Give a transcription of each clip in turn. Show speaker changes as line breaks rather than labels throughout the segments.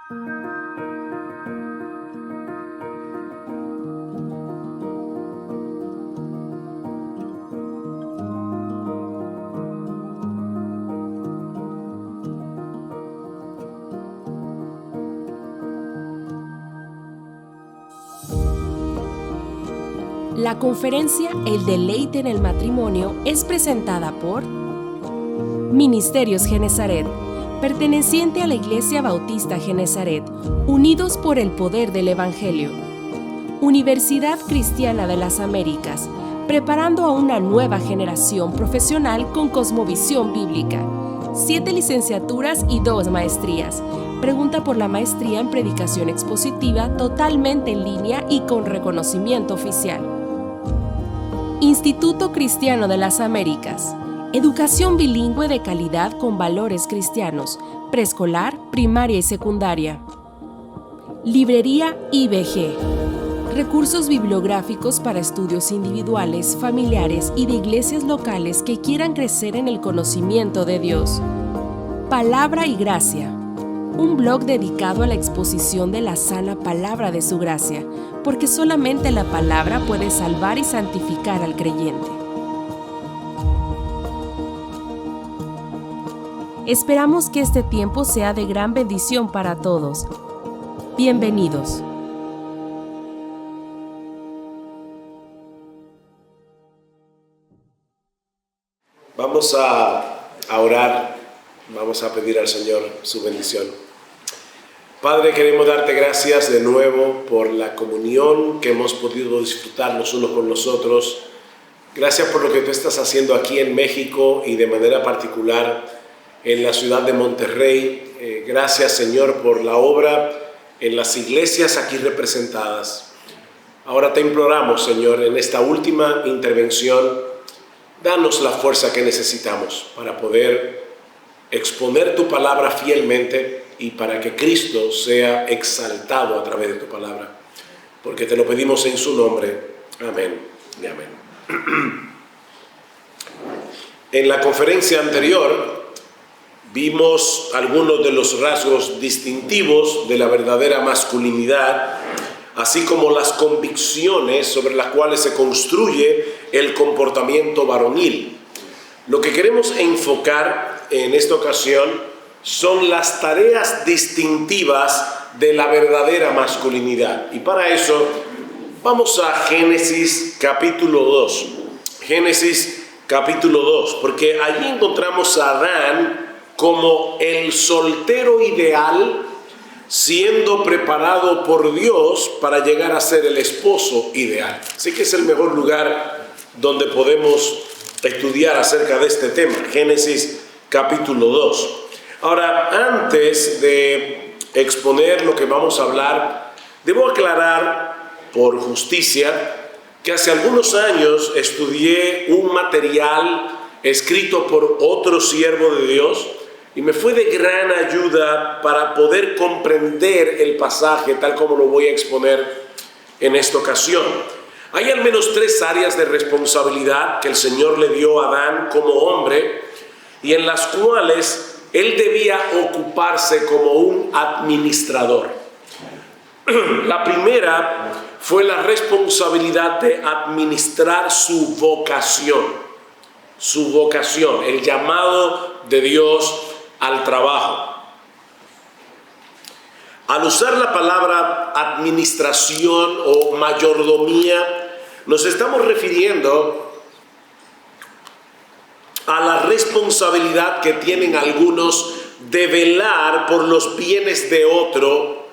La conferencia El deleite en el matrimonio es presentada por Ministerios Genezaret, perteneciente a la Iglesia Bautista Genezaret, unidos por el poder del Evangelio. Universidad Cristiana de las Américas, preparando a una nueva generación profesional con cosmovisión bíblica. 7 licenciaturas y 2 maestrías. Pregunta por la maestría en Predicación Expositiva totalmente en línea y con reconocimiento oficial. Instituto Cristiano de las Américas. Educación bilingüe de calidad con valores cristianos. Preescolar, primaria y secundaria. Librería IBG. Recursos bibliográficos para estudios individuales, familiares y de iglesias locales que quieran crecer en el conocimiento de Dios. Palabra y Gracia. Un blog dedicado a la exposición de la sana palabra de su gracia, porque solamente la palabra puede salvar y santificar al creyente. Esperamos que este tiempo sea de gran bendición para todos. Bienvenidos.
Vamos a orar, vamos a pedir al Señor su bendición. Padre, queremos darte gracias de nuevo por la comunión que hemos podido disfrutar los unos con los otros. Gracias por lo que tú estás haciendo aquí en México y de manera particular en la ciudad de Monterrey. Gracias, Señor, por la obra en las iglesias aquí representadas. Ahora te imploramos, Señor, en esta última intervención, danos la fuerza que necesitamos para poder exponer tu palabra fielmente y para que Cristo sea exaltado a través de tu palabra. Porque te lo pedimos en su nombre. Amén y amén. En la conferencia anterior vimos algunos de los rasgos distintivos de la verdadera masculinidad, así como las convicciones sobre las cuales se construye el comportamiento varonil. Lo que queremos enfocar en esta ocasión son las tareas distintivas de la verdadera masculinidad. Y para eso vamos a Génesis capítulo 2. Génesis capítulo 2, porque allí encontramos a Adán como el soltero ideal, siendo preparado por Dios para llegar a ser el esposo ideal. Así que es el mejor lugar donde podemos estudiar acerca de este tema, Génesis capítulo 2. Ahora, antes de exponer lo que vamos a hablar, debo aclarar por justicia que hace algunos años estudié un material escrito por otro siervo de Dios y me fue de gran ayuda para poder comprender el pasaje tal como lo voy a exponer en esta ocasión. Hay al menos 3 áreas de responsabilidad que el Señor le dio a Adán como hombre y en las cuales él debía ocuparse como un administrador. La primera fue la responsabilidad de administrar su vocación, el llamado de Dios al trabajo. Al usar la palabra administración o mayordomía, nos estamos refiriendo a la responsabilidad que tienen algunos de velar por los bienes de otro,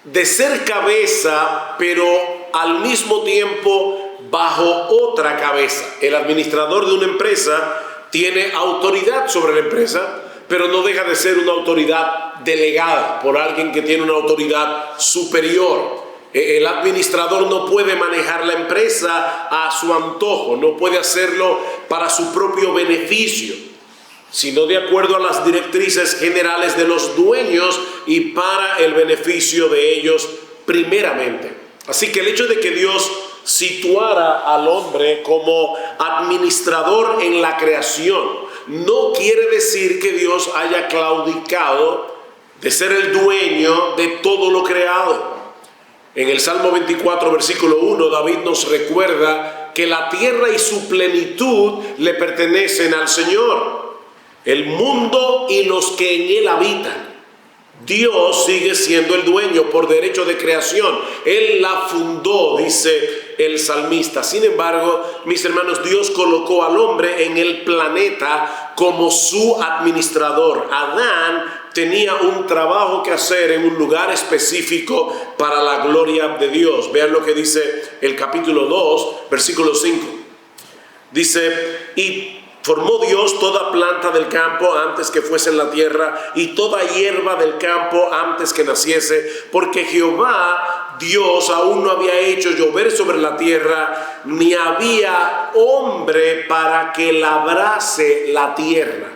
de ser cabeza, pero al mismo tiempo bajo otra cabeza. El administrador de una empresa tiene autoridad sobre la empresa, pero no deja de ser una autoridad delegada por alguien que tiene una autoridad superior. El administrador no puede manejar la empresa a su antojo, no puede hacerlo para su propio beneficio, sino de acuerdo a las directrices generales de los dueños y para el beneficio de ellos primeramente. Así que el hecho de que Dios situara al hombre como administrador en la creación no quiere decir que Dios haya claudicado de ser el dueño de todo lo creado. En el Salmo 24, versículo 1, David nos recuerda que la tierra y su plenitud le pertenecen al Señor, el mundo y los que en él habitan. Dios sigue siendo el dueño por derecho de creación. Él la fundó, dice el salmista. Sin embargo, mis hermanos, Dios colocó al hombre en el planeta como su administrador. Adán tenía un trabajo que hacer en un lugar específico para la gloria de Dios. Vean lo que dice el capítulo 2, versículo 5. Dice, y formó Dios toda planta del campo antes que fuese en la tierra y toda hierba del campo antes que naciese, porque Jehová Dios aún no había hecho llover sobre la tierra, ni había hombre para que labrase la tierra.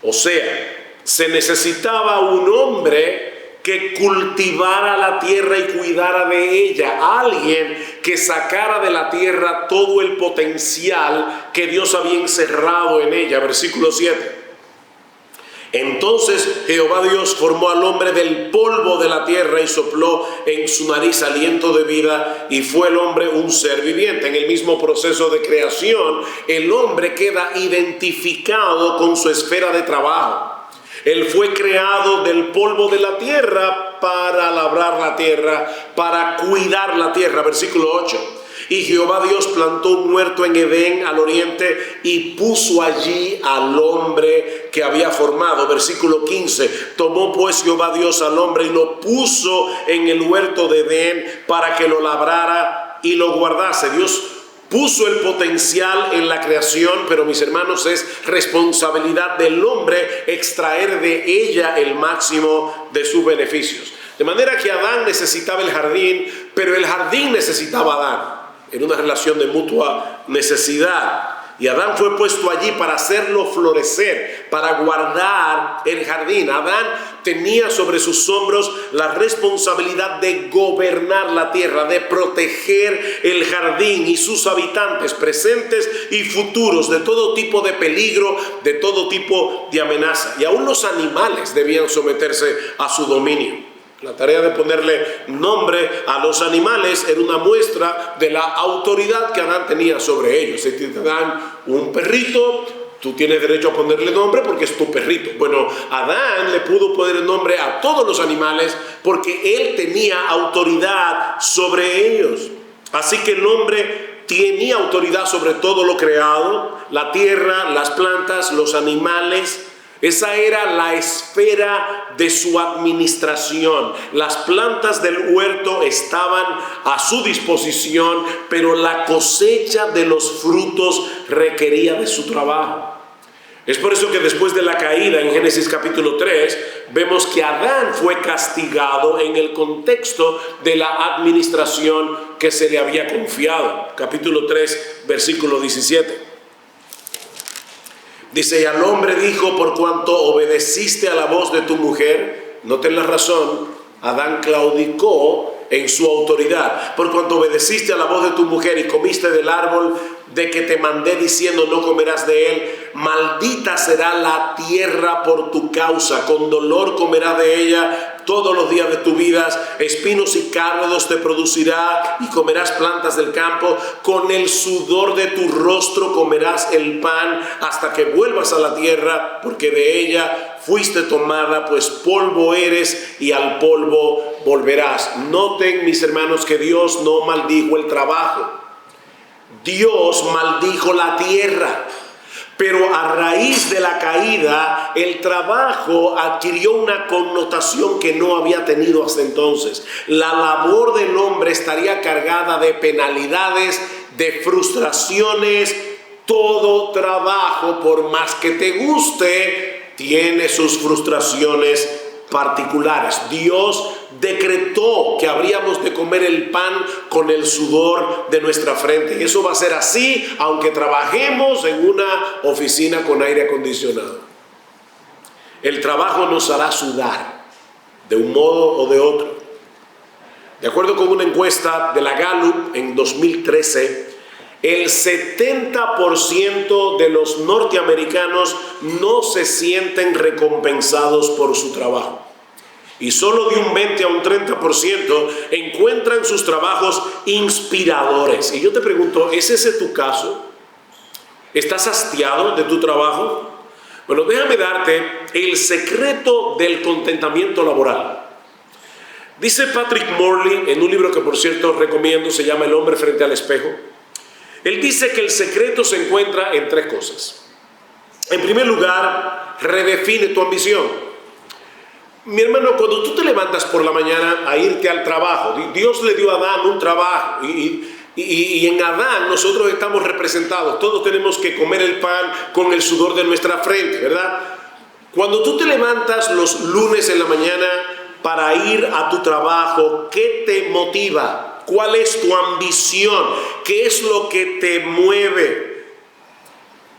O sea, se necesitaba un hombre que cultivara la tierra y cuidara de ella, alguien que sacara de la tierra todo el potencial que Dios había encerrado en ella. Versículo 7. Entonces Jehová Dios formó al hombre del polvo de la tierra y sopló en su nariz aliento de vida, y fue el hombre un ser viviente. En el mismo proceso de creación, el hombre queda identificado con su esfera de trabajo. Él fue creado del polvo de la tierra para labrar la tierra, para cuidar la tierra. Versículo 8. Y Jehová Dios plantó un huerto en Edén al oriente y puso allí al hombre que había formado. Versículo 15. Tomó pues Jehová Dios al hombre y lo puso en el huerto de Edén para que lo labrara y lo guardase. Dios puso el potencial en la creación, pero mis hermanos, es responsabilidad del hombre extraer de ella el máximo de sus beneficios. De manera que Adán necesitaba el jardín, pero el jardín necesitaba a Adán. En una relación de mutua necesidad. Y Adán fue puesto allí para hacerlo florecer, para guardar el jardín. Adán tenía sobre sus hombros la responsabilidad de gobernar la tierra, de proteger el jardín y sus habitantes presentes y futuros de todo tipo de peligro, de todo tipo de amenaza. Y aún los animales debían someterse a su dominio. La tarea de ponerle nombre a los animales era una muestra de la autoridad que Adán tenía sobre ellos. Si te dan un perrito, tú tienes derecho a ponerle nombre porque es tu perrito. Bueno, Adán le pudo poner nombre a todos los animales porque él tenía autoridad sobre ellos. Así que el hombre tenía autoridad sobre todo lo creado, la tierra, las plantas, los animales. Esa era la esfera de su administración. Las plantas del huerto estaban a su disposición, pero la cosecha de los frutos requería de su trabajo. Es por eso que después de la caída en Génesis capítulo 3, vemos que Adán fue castigado en el contexto de la administración que se le había confiado. Capítulo 3, versículo 17. Dice, y al hombre dijo, por cuanto obedeciste a la voz de tu mujer, noten la razón, Adán claudicó en su autoridad. Por cuanto obedeciste a la voz de tu mujer y comiste del árbol de que te mandé diciendo, no comerás de él, maldita será la tierra por tu causa, con dolor comerás de ella todos los días de tu vida, espinos y cardos te producirá y comerás plantas del campo, con el sudor de tu rostro comerás el pan hasta que vuelvas a la tierra, porque de ella fuiste tomada, pues polvo eres y al polvo volverás. Noten, mis hermanos, que Dios no maldijo el trabajo. Dios maldijo la tierra, pero a raíz de la caída, el trabajo adquirió una connotación que no había tenido hasta entonces. La labor del hombre estaría cargada de penalidades, de frustraciones. Todo trabajo, por más que te guste, tiene sus frustraciones particulares. Dios decretó que habríamos de comer el pan con el sudor de nuestra frente. Y eso va a ser así aunque trabajemos en una oficina con aire acondicionado. El trabajo nos hará sudar de un modo o de otro. De acuerdo con una encuesta de la Gallup en 2013, el 70% de los norteamericanos no se sienten recompensados por su trabajo. Y solo de un 20 a un 30% encuentran sus trabajos inspiradores. Y yo te pregunto, ¿es ese tu caso? ¿Estás hastiado de tu trabajo? Bueno, déjame darte el secreto del contentamiento laboral. Dice Patrick Morley, en un libro que por cierto recomiendo, se llama El hombre frente al espejo. Él dice que el secreto se encuentra en 3 cosas. En primer lugar, redefine tu ambición. Mi hermano, cuando tú te levantas por la mañana a irte al trabajo, Dios le dio a Adán un trabajo y en Adán nosotros estamos representados. Todos tenemos que comer el pan con el sudor de nuestra frente, ¿verdad? Cuando tú te levantas los lunes en la mañana para ir a tu trabajo, ¿qué te motiva? ¿Cuál es tu ambición? ¿Qué es lo que te mueve?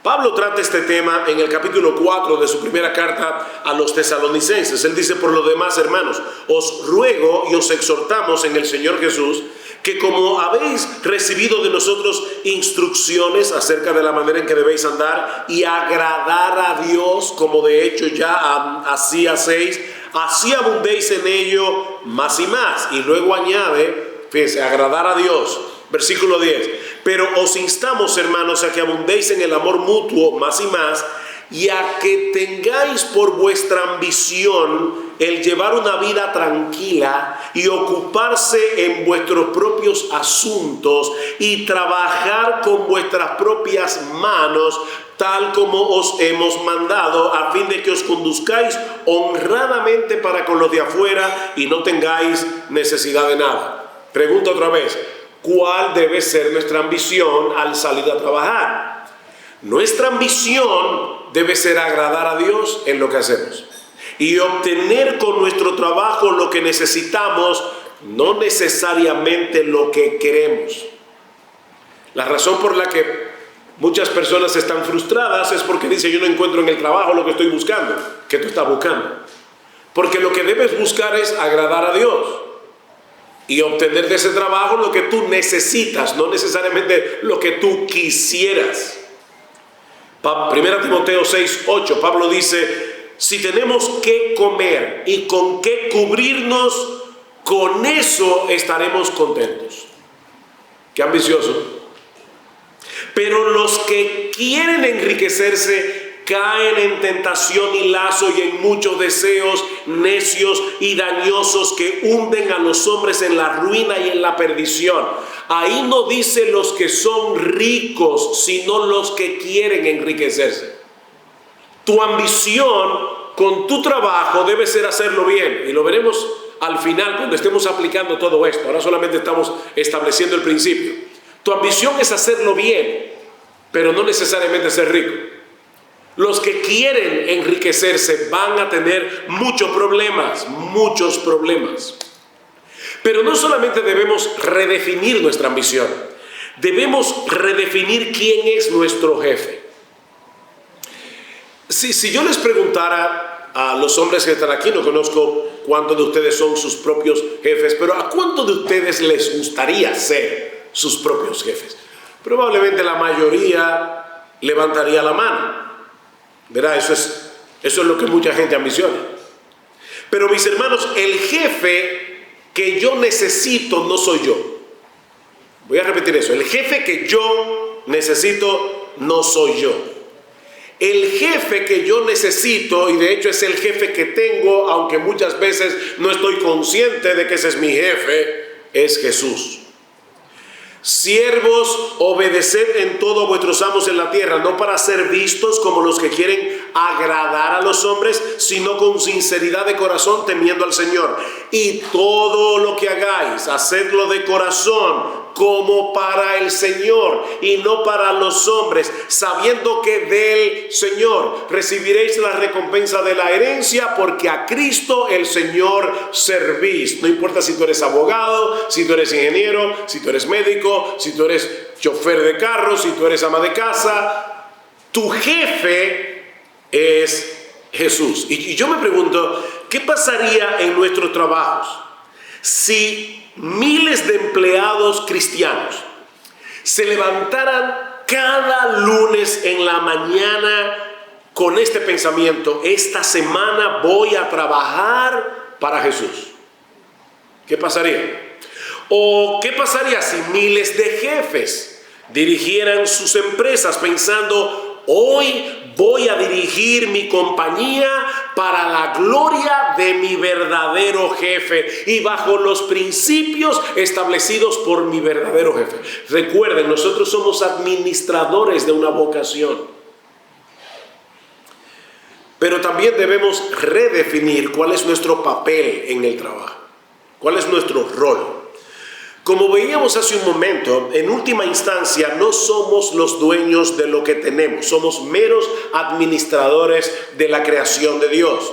Pablo trata este tema en el capítulo 4 de su primera carta a los tesalonicenses. Él dice: por lo demás, hermanos, os ruego y os exhortamos en el Señor Jesús, que como habéis recibido de nosotros instrucciones acerca de la manera en que debéis andar y agradar a Dios, como de hecho ya así hacéis, así abundéis en ello más y más. Y luego añade, fíjense, agradar a Dios. Versículo 10. Pero os instamos, hermanos, a que abundéis en el amor mutuo más y más, y a que tengáis por vuestra ambición el llevar una vida tranquila y ocuparse en vuestros propios asuntos y trabajar con vuestras propias manos, tal como os hemos mandado, a fin de que os conduzcáis honradamente para con los de afuera y no tengáis necesidad de nada. Pregunto otra vez: ¿cuál debe ser nuestra ambición al salir a trabajar? Nuestra ambición debe ser agradar a Dios en lo que hacemos y obtener con nuestro trabajo lo que necesitamos, no necesariamente lo que queremos. La razón por la que muchas personas están frustradas es porque dicen: yo no encuentro en el trabajo lo que estoy buscando. ¿Qué tú estás buscando? Porque lo que debes buscar es agradar a Dios y obtener de ese trabajo lo que tú necesitas, no necesariamente lo que tú quisieras. 1 Timoteo 6:8, Pablo dice: si tenemos que comer y con qué cubrirnos, con eso estaremos contentos. Qué ambicioso. Pero los que quieren enriquecerse caen en tentación y lazo y en muchos deseos necios y dañosos que hunden a los hombres en la ruina y en la perdición. Ahí no dice los que son ricos, sino los que quieren enriquecerse. Tu ambición con tu trabajo debe ser hacerlo bien, y lo veremos al final cuando estemos aplicando todo esto. Ahora solamente estamos estableciendo el principio. Tu ambición es hacerlo bien, pero no necesariamente ser rico. Los que quieren enriquecerse van a tener muchos problemas. Pero no solamente debemos redefinir nuestra ambición, debemos redefinir quién es nuestro jefe. Si yo les preguntara a los hombres que están aquí, no conozco cuántos de ustedes son sus propios jefes, pero ¿a cuántos de ustedes les gustaría ser sus propios jefes? Probablemente la mayoría levantaría la mano. ¿Verdad? Eso es lo que mucha gente ambiciona. Pero mis hermanos, el jefe que yo necesito no soy yo. Voy a repetir eso. El jefe que yo necesito no soy yo. El jefe que yo necesito, y de hecho es el jefe que tengo, aunque muchas veces no estoy consciente de que ese es mi jefe, es Jesús. Siervos, obedeced en todo a vuestros amos en la tierra, no para ser vistos como los que quieren agradar a los hombres, sino con sinceridad de corazón, temiendo al Señor. Y todo lo que hagáis, hacedlo de corazón, como para el Señor y no para los hombres, sabiendo que del Señor recibiréis la recompensa de la herencia, porque a Cristo el Señor servís. No importa si tú eres abogado, si tú eres ingeniero, si tú eres médico, si tú eres chofer de carro, si tú eres ama de casa, tu jefe es Jesús. Y yo me pregunto, ¿qué pasaría en nuestros trabajos si miles de empleados cristianos se levantaran cada lunes en la mañana con este pensamiento: esta semana voy a trabajar para Jesús. ¿Qué pasaría? ¿O qué pasaría si miles de jefes dirigieran sus empresas pensando: hoy voy a dirigir mi compañía para la gloria de mi verdadero jefe y bajo los principios establecidos por mi verdadero jefe? Recuerden, nosotros somos administradores de una vocación, pero también debemos redefinir cuál es nuestro papel en el trabajo, cuál es nuestro rol. Como veíamos hace un momento, en última instancia no somos los dueños de lo que tenemos, somos meros administradores de la creación de Dios.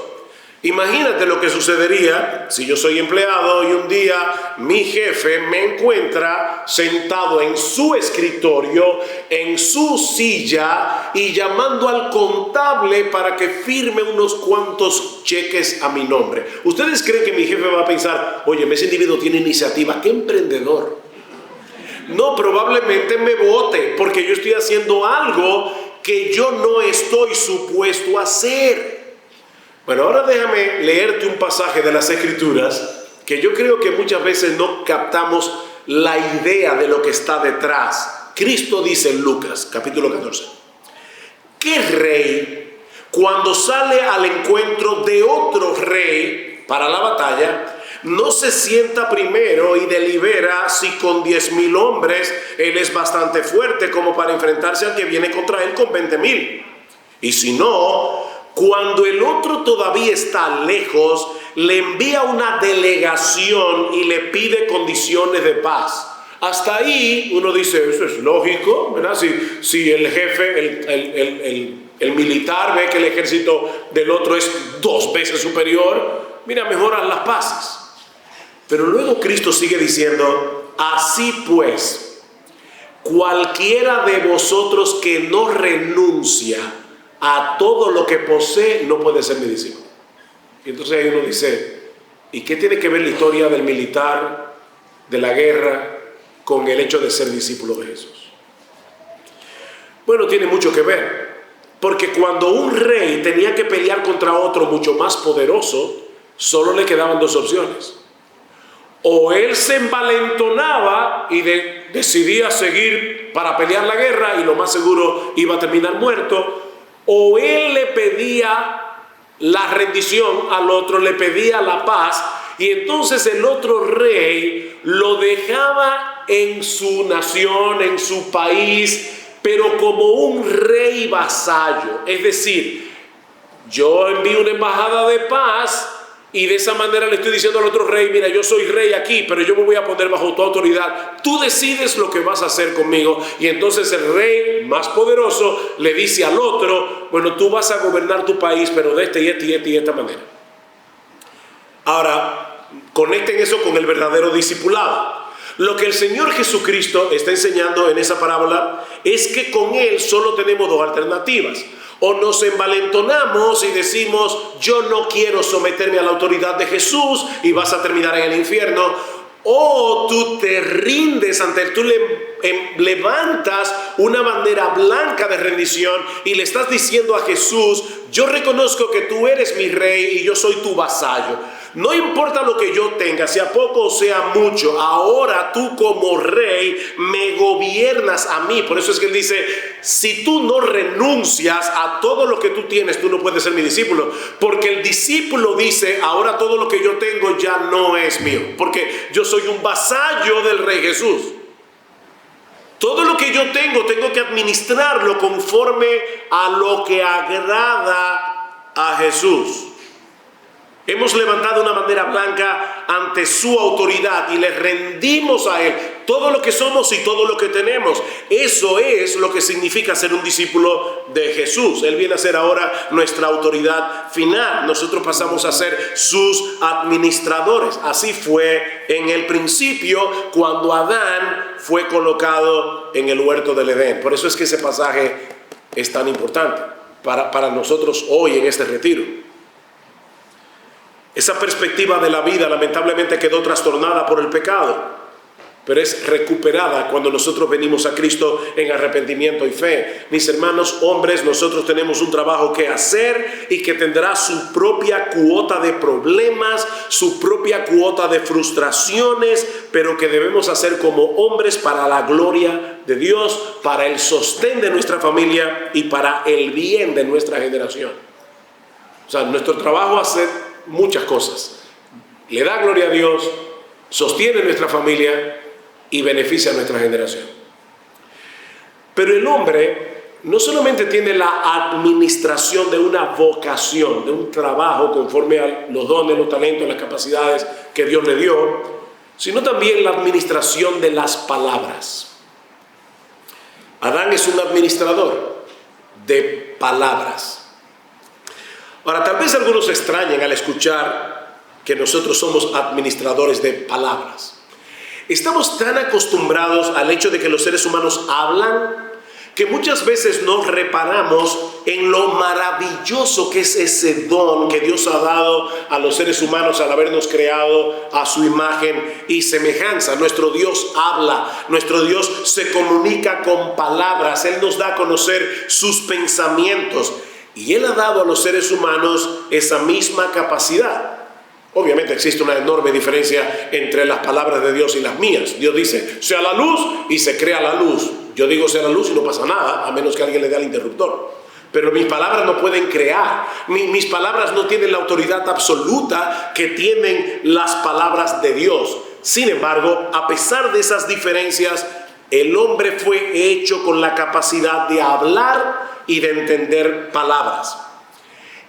Imagínate lo que sucedería si yo soy empleado y un día mi jefe me encuentra sentado en su escritorio, en su silla y llamando al contable para que firme unos cuantos cheques a mi nombre. ¿Ustedes creen que mi jefe va a pensar: oye, ese individuo tiene iniciativa, qué emprendedor? No, probablemente me vote porque yo estoy haciendo algo que yo no estoy supuesto a hacer. Bueno, ahora déjame leerte un pasaje de las Escrituras que yo creo que muchas veces no captamos la idea de lo que está detrás. Cristo dice en Lucas, capítulo 14, ¿qué rey, cuando sale al encuentro de otro rey para la batalla, no se sienta primero y delibera si con 10,000 hombres él es bastante fuerte como para enfrentarse al que viene contra él con 20,000? Y si no, cuando el otro todavía está lejos, le envía una delegación y le pide condiciones de paz. Hasta ahí uno dice: eso es lógico, ¿verdad? Si el jefe, el militar ve que el ejército del otro es 2 veces superior, mira, mejoran las paces. Pero luego Cristo sigue diciendo: así pues, cualquiera de vosotros que no renuncia a todo lo que posee no puede ser mi discípulo. Y entonces ahí uno dice: ¿y qué tiene que ver la historia del militar, de la guerra, con el hecho de ser discípulo de Jesús? Bueno, tiene mucho que ver, porque cuando un rey tenía que pelear contra otro mucho más poderoso, solo le quedaban 2 opciones. O él se envalentonaba y decidía seguir para pelear la guerra, y lo más seguro iba a terminar muerto, o él le pedía la rendición al otro, le pedía la paz, y entonces el otro rey lo dejaba en su nación, en su país, pero como un rey vasallo. Es decir, yo envío una embajada de paz y de esa manera le estoy diciendo al otro rey: mira, yo soy rey aquí, pero yo me voy a poner bajo tu autoridad, tú decides lo que vas a hacer conmigo. Y entonces el rey más poderoso le dice al otro: bueno, tú vas a gobernar tu país, pero de esta manera. Ahora, conecten eso con el verdadero discipulado. Lo que el Señor Jesucristo está enseñando en esa parábola es que con Él solo tenemos 2 alternativas. O nos envalentonamos y decimos: yo no quiero someterme a la autoridad de Jesús, y vas a terminar en el infierno. O tú te rindes ante Él, tú levantas una bandera blanca de rendición y le estás diciendo a Jesús: yo reconozco que tú eres mi rey y yo soy tu vasallo. No importa lo que yo tenga, sea poco o sea mucho, ahora tú como rey me gobiernas a mí. Por eso es que él dice: si tú no renuncias a todo lo que tú tienes, tú no puedes ser mi discípulo. Porque el discípulo dice: ahora todo lo que yo tengo ya no es mío, porque yo soy un vasallo del Rey Jesús. Todo lo que yo tengo que administrarlo conforme a lo que agrada a Jesús. Hemos levantado una bandera blanca ante su autoridad y le rendimos a Él todo lo que somos y todo lo que tenemos. Eso es lo que significa ser un discípulo de Jesús. Él viene a ser ahora nuestra autoridad final. Nosotros pasamos a ser sus administradores. Así fue en el principio, cuando Adán fue colocado en el huerto del Edén. Por eso es que ese pasaje es tan importante para nosotros hoy en este retiro. Esa perspectiva de la vida lamentablemente quedó trastornada por el pecado. pero es recuperada cuando nosotros venimos a Cristo en arrepentimiento y fe. Mis hermanos hombres, nosotros tenemos un trabajo que hacer y que tendrá su propia cuota de problemas, su propia cuota de frustraciones, pero que debemos hacer como hombres para la gloria de Dios, para el sostén de nuestra familia y para el bien de nuestra generación. O sea, nuestro trabajo es hacer muchas cosas. Le da gloria a Dios, sostiene nuestra familia y beneficia a nuestra generación. Pero el hombre no solamente tiene la administración de una vocación, de un trabajo conforme a los dones, los talentos, las capacidades que Dios le dio, sino también la administración de las palabras. Adán es un administrador de palabras. Ahora, tal vez algunos se extrañen al escuchar que nosotros somos administradores de palabras. Estamos tan acostumbrados al hecho de que los seres humanos hablan que muchas veces no reparamos en lo maravilloso que es ese don que Dios ha dado a los seres humanos al habernos creado a su imagen y semejanza. Nuestro Dios habla, nuestro Dios se comunica con palabras, Él nos da a conocer sus pensamientos y Él ha dado a los seres humanos esa misma capacidad. Obviamente existe una enorme diferencia entre las palabras de Dios y las mías. Dios dice, sea la luz, y se crea la luz. Yo digo sea la luz y no pasa nada, a menos que alguien le dé al interruptor. Pero mis palabras no pueden crear. Mis palabras no tienen la autoridad absoluta que tienen las palabras de Dios. Sin embargo, a pesar de esas diferencias, el hombre fue hecho con la capacidad de hablar y de entender palabras.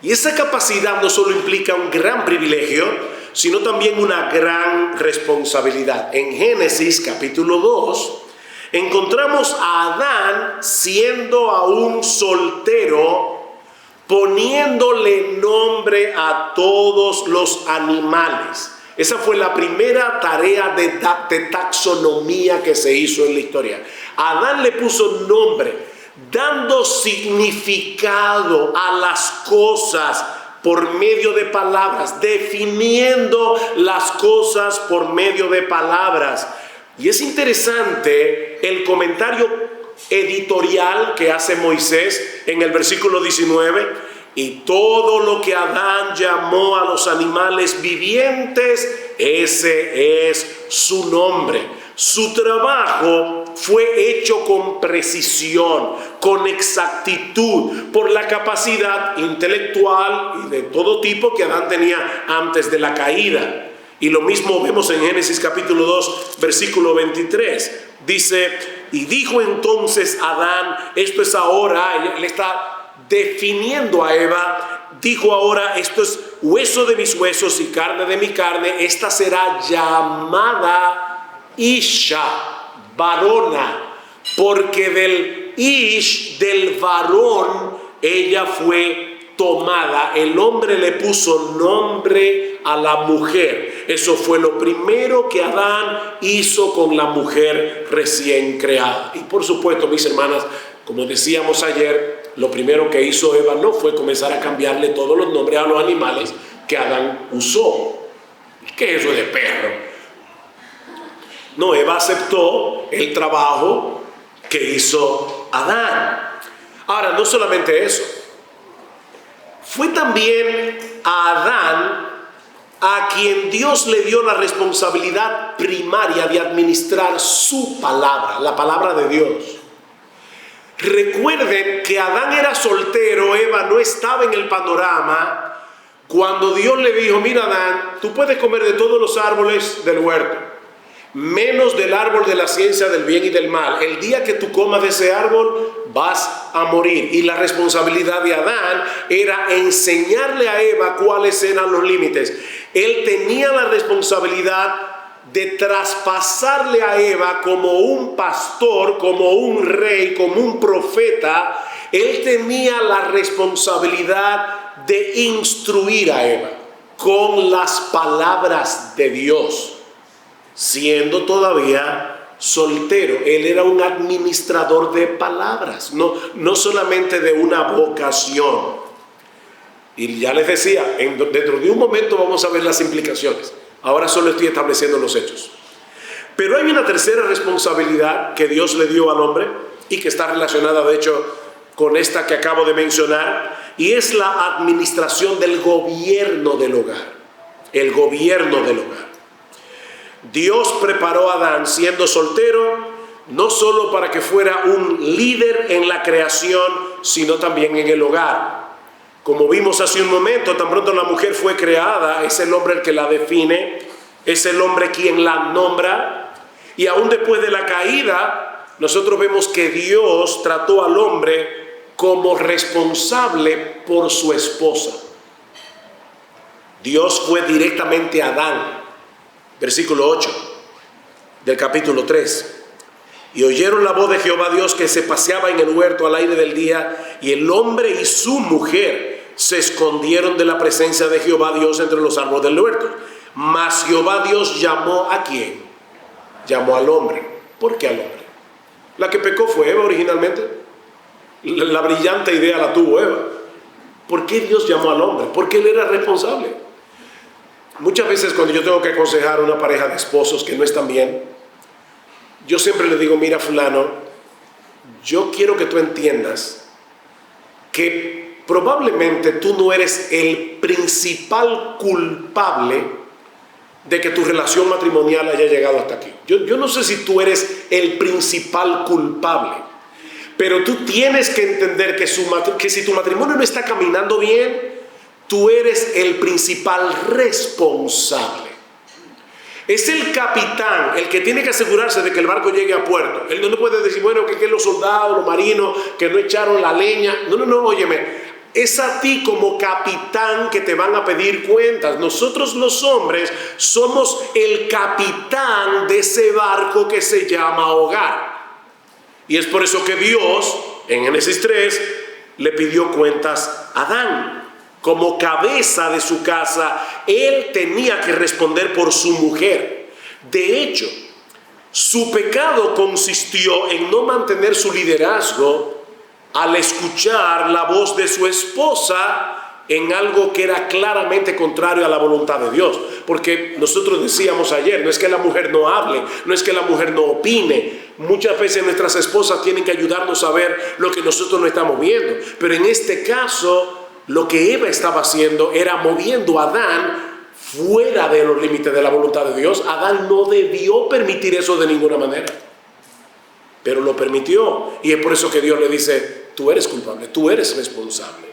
Y esa capacidad no solo implica un gran privilegio, sino también una gran responsabilidad. En Génesis capítulo 2, encontramos a Adán siendo aún soltero, poniéndole nombre a todos los animales. Esa fue la primera tarea de taxonomía que se hizo en la historia. Adán le puso nombre, dando significado a las cosas por medio de palabras, definiendo las cosas por medio de palabras. Y es interesante el comentario editorial que hace Moisés en el versículo 19. Y todo lo que Adán llamó a los animales vivientes, ese es su nombre. Su trabajo fue hecho con precisión, con exactitud, por la capacidad intelectual y de todo tipo que Adán tenía antes de la caída. Y lo mismo vemos en Génesis capítulo 2, versículo 23. Dice, y dijo entonces Adán, esto es ahora, él está definiendo a Eva, dijo ahora, esto es hueso de mis huesos y carne de mi carne, esta será llamada Isha, varona, porque del Ish, del varón, ella fue tomada. El hombre le puso nombre a la mujer. Eso fue lo primero que Adán hizo con la mujer recién creada. Y por supuesto, mis hermanas, como decíamos ayer, lo primero que hizo Eva no fue comenzar a cambiarle todos los nombres a los animales que Adán usó. ¿Qué es eso de perro? No, Eva aceptó el trabajo que hizo Adán. Ahora, no solamente eso. Fue también a Adán a quien Dios le dio la responsabilidad primaria de administrar su palabra, la palabra de Dios. Recuerden que Adán era soltero, Eva no estaba en el panorama cuando Dios le dijo, mira Adán, tú puedes comer de todos los árboles del huerto, menos del árbol de la ciencia del bien y del mal. El día que tú comas de ese árbol vas a morir. Y la responsabilidad de Adán era enseñarle a Eva cuáles eran los límites. Él tenía la responsabilidad de traspasarle a Eva como un pastor, como un rey, como un profeta. Él tenía la responsabilidad de instruir a Eva con las palabras de Dios, siendo todavía soltero. Él era un administrador de palabras, no solamente de una vocación. Y ya les decía, dentro de un momento vamos a ver las implicaciones. Ahora solo estoy estableciendo los hechos. Pero hay una tercera responsabilidad que Dios le dio al hombre y que está relacionada, de hecho, con esta que acabo de mencionar, y es la administración del gobierno del hogar. El gobierno del hogar. Dios preparó a Adán siendo soltero, no solo para que fuera un líder en la creación, sino también en el hogar. Como vimos hace un momento, tan pronto la mujer fue creada, es el hombre el que la define, es el hombre quien la nombra, y aún después de la caída, nosotros vemos que Dios trató al hombre como responsable por su esposa. Dios fue directamente a Adán, versículo 8 del capítulo 3. Y oyeron la voz de Jehová Dios que se paseaba en el huerto al aire del día, y el hombre y su mujer se escondieron de la presencia de Jehová Dios entre los árboles del huerto. Mas Jehová Dios llamó ¿a quién? Llamó al hombre. ¿Por qué al hombre? La que pecó fue Eva originalmente. La brillante idea la tuvo Eva. ¿Por qué Dios llamó al hombre? Porque él era responsable. Muchas veces cuando yo tengo que aconsejar a una pareja de esposos que no están bien, yo siempre le digo, mira fulano, yo quiero que tú entiendas que probablemente tú no eres el principal culpable de que tu relación matrimonial haya llegado hasta aquí. Yo no sé si tú eres el principal culpable, pero tú tienes que entender que si tu matrimonio no está caminando bien, tú eres el principal responsable. Es el capitán el que tiene que asegurarse de que el barco llegue a puerto. Él no puede decir, bueno, que los soldados, los marinos, que no echaron la leña. No, óyeme. Es a ti como capitán que te van a pedir cuentas. Nosotros los hombres somos el capitán de ese barco que se llama hogar. Y es por eso que Dios, en Génesis 3, le pidió cuentas a Adán. Como cabeza de su casa, él tenía que responder por su mujer. De hecho, su pecado consistió en no mantener su liderazgo al escuchar la voz de su esposa en algo que era claramente contrario a la voluntad de Dios. Porque nosotros decíamos ayer, no es que la mujer no hable, no es que la mujer no opine. Muchas veces nuestras esposas tienen que ayudarnos a ver lo que nosotros no estamos viendo. Pero en este caso, lo que Eva estaba haciendo era moviendo a Adán fuera de los límites de la voluntad de Dios. Adán no debió permitir eso de ninguna manera, pero lo permitió, y es por eso que Dios le dice, tú eres culpable, tú eres responsable.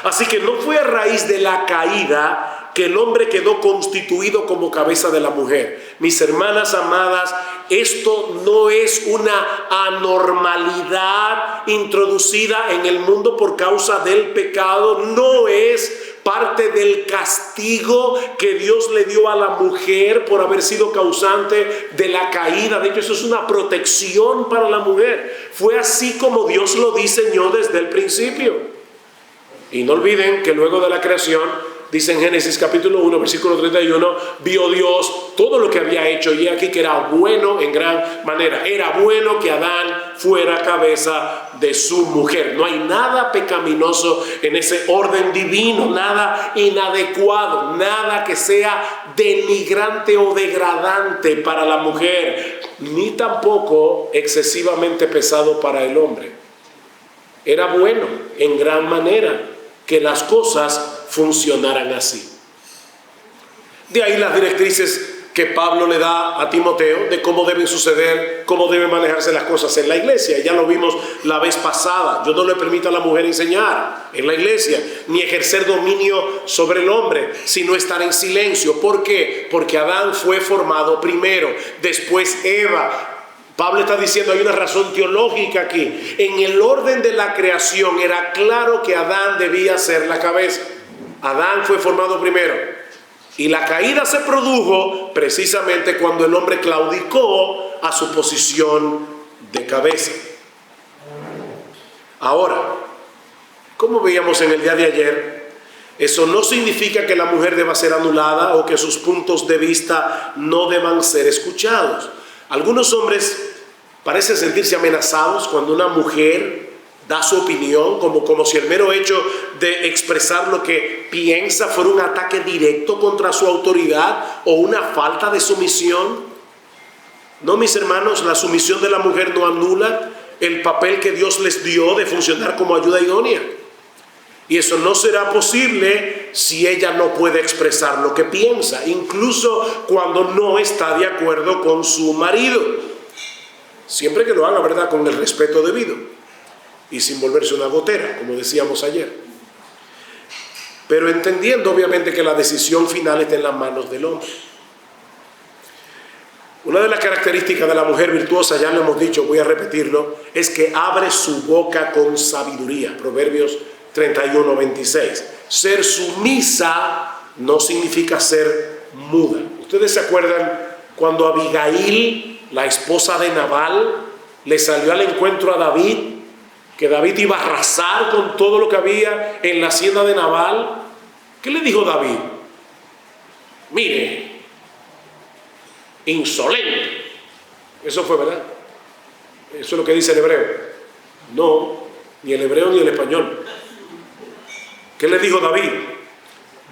Así que no fue a raíz de la caída que el hombre quedó constituido como cabeza de la mujer. Mis hermanas amadas, esto no es una anormalidad introducida en el mundo por causa del pecado, no es parte del castigo que Dios le dio a la mujer por haber sido causante de la caída. De hecho, eso es una protección para la mujer. Fue así como Dios lo diseñó desde el principio. Y no olviden que luego de la creación, dice en Génesis capítulo 1, versículo 31, vio Dios todo lo que había hecho, y aquí que era bueno en gran manera. Era bueno que Adán fuera cabeza de su mujer. No hay nada pecaminoso en ese orden divino, nada inadecuado, nada que sea denigrante o degradante para la mujer, ni tampoco excesivamente pesado para el hombre. Era bueno en gran manera que las cosas funcionaran así. De ahí las directrices que Pablo le da a Timoteo de cómo deben suceder, cómo deben manejarse las cosas en la iglesia. Ya lo vimos la vez pasada. Yo no le permito a la mujer enseñar en la iglesia, ni ejercer dominio sobre el hombre, sino estar en silencio. ¿Por qué? Porque Adán fue formado primero, después Eva. Pablo está diciendo, hay una razón teológica aquí. En el orden de la creación era claro que Adán debía ser la cabeza. Adán fue formado primero. Y la caída se produjo precisamente cuando el hombre claudicó a su posición de cabeza. Ahora, como veíamos en el día de ayer, eso no significa que la mujer deba ser anulada o que sus puntos de vista no deban ser escuchados. Algunos hombres parecen sentirse amenazados cuando una mujer da su opinión, como si el mero hecho de expresar lo que piensa fuera un ataque directo contra su autoridad o una falta de sumisión. No, mis hermanos, la sumisión de la mujer no anula el papel que Dios les dio de funcionar como ayuda idónea. Y eso no será posible si ella no puede expresar lo que piensa, incluso cuando no está de acuerdo con su marido. Siempre que lo haga, ¿verdad?, con el respeto debido y sin volverse una gotera, como decíamos ayer. Pero entendiendo obviamente que la decisión final está en las manos del hombre. Una de las características de la mujer virtuosa, ya lo hemos dicho, voy a repetirlo, es que abre su boca con sabiduría. Proverbios 31:26. Ser sumisa no significa ser muda. ¿Ustedes se acuerdan cuando Abigail, la esposa de Nabal, le salió al encuentro a David? Que David iba a arrasar con todo lo que había en la hacienda de Nabal. ¿Qué le dijo David? Mire, insolente. Eso fue, ¿verdad? Eso es lo que dice el hebreo. No, ni el hebreo ni el español. ¿Qué le dijo David?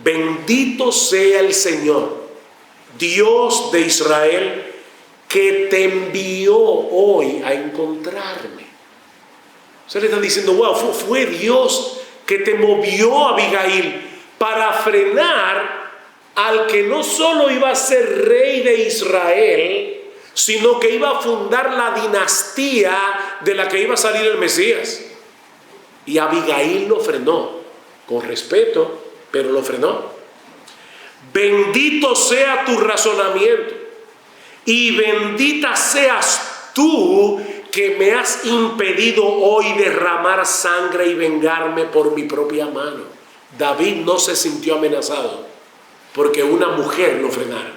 Bendito sea el Señor, Dios de Israel, que te envió hoy a encontrarme. O sea, le están diciendo, wow, fue Dios que te movió, Abigail, para frenar al que no solo iba a ser rey de Israel, sino que iba a fundar la dinastía de la que iba a salir el Mesías. Y Abigail lo frenó, con respeto, pero lo frenó. Bendito sea tu razonamiento y bendita seas tú que me has impedido hoy derramar sangre y vengarme por mi propia mano. David no se sintió amenazado porque una mujer lo frenara.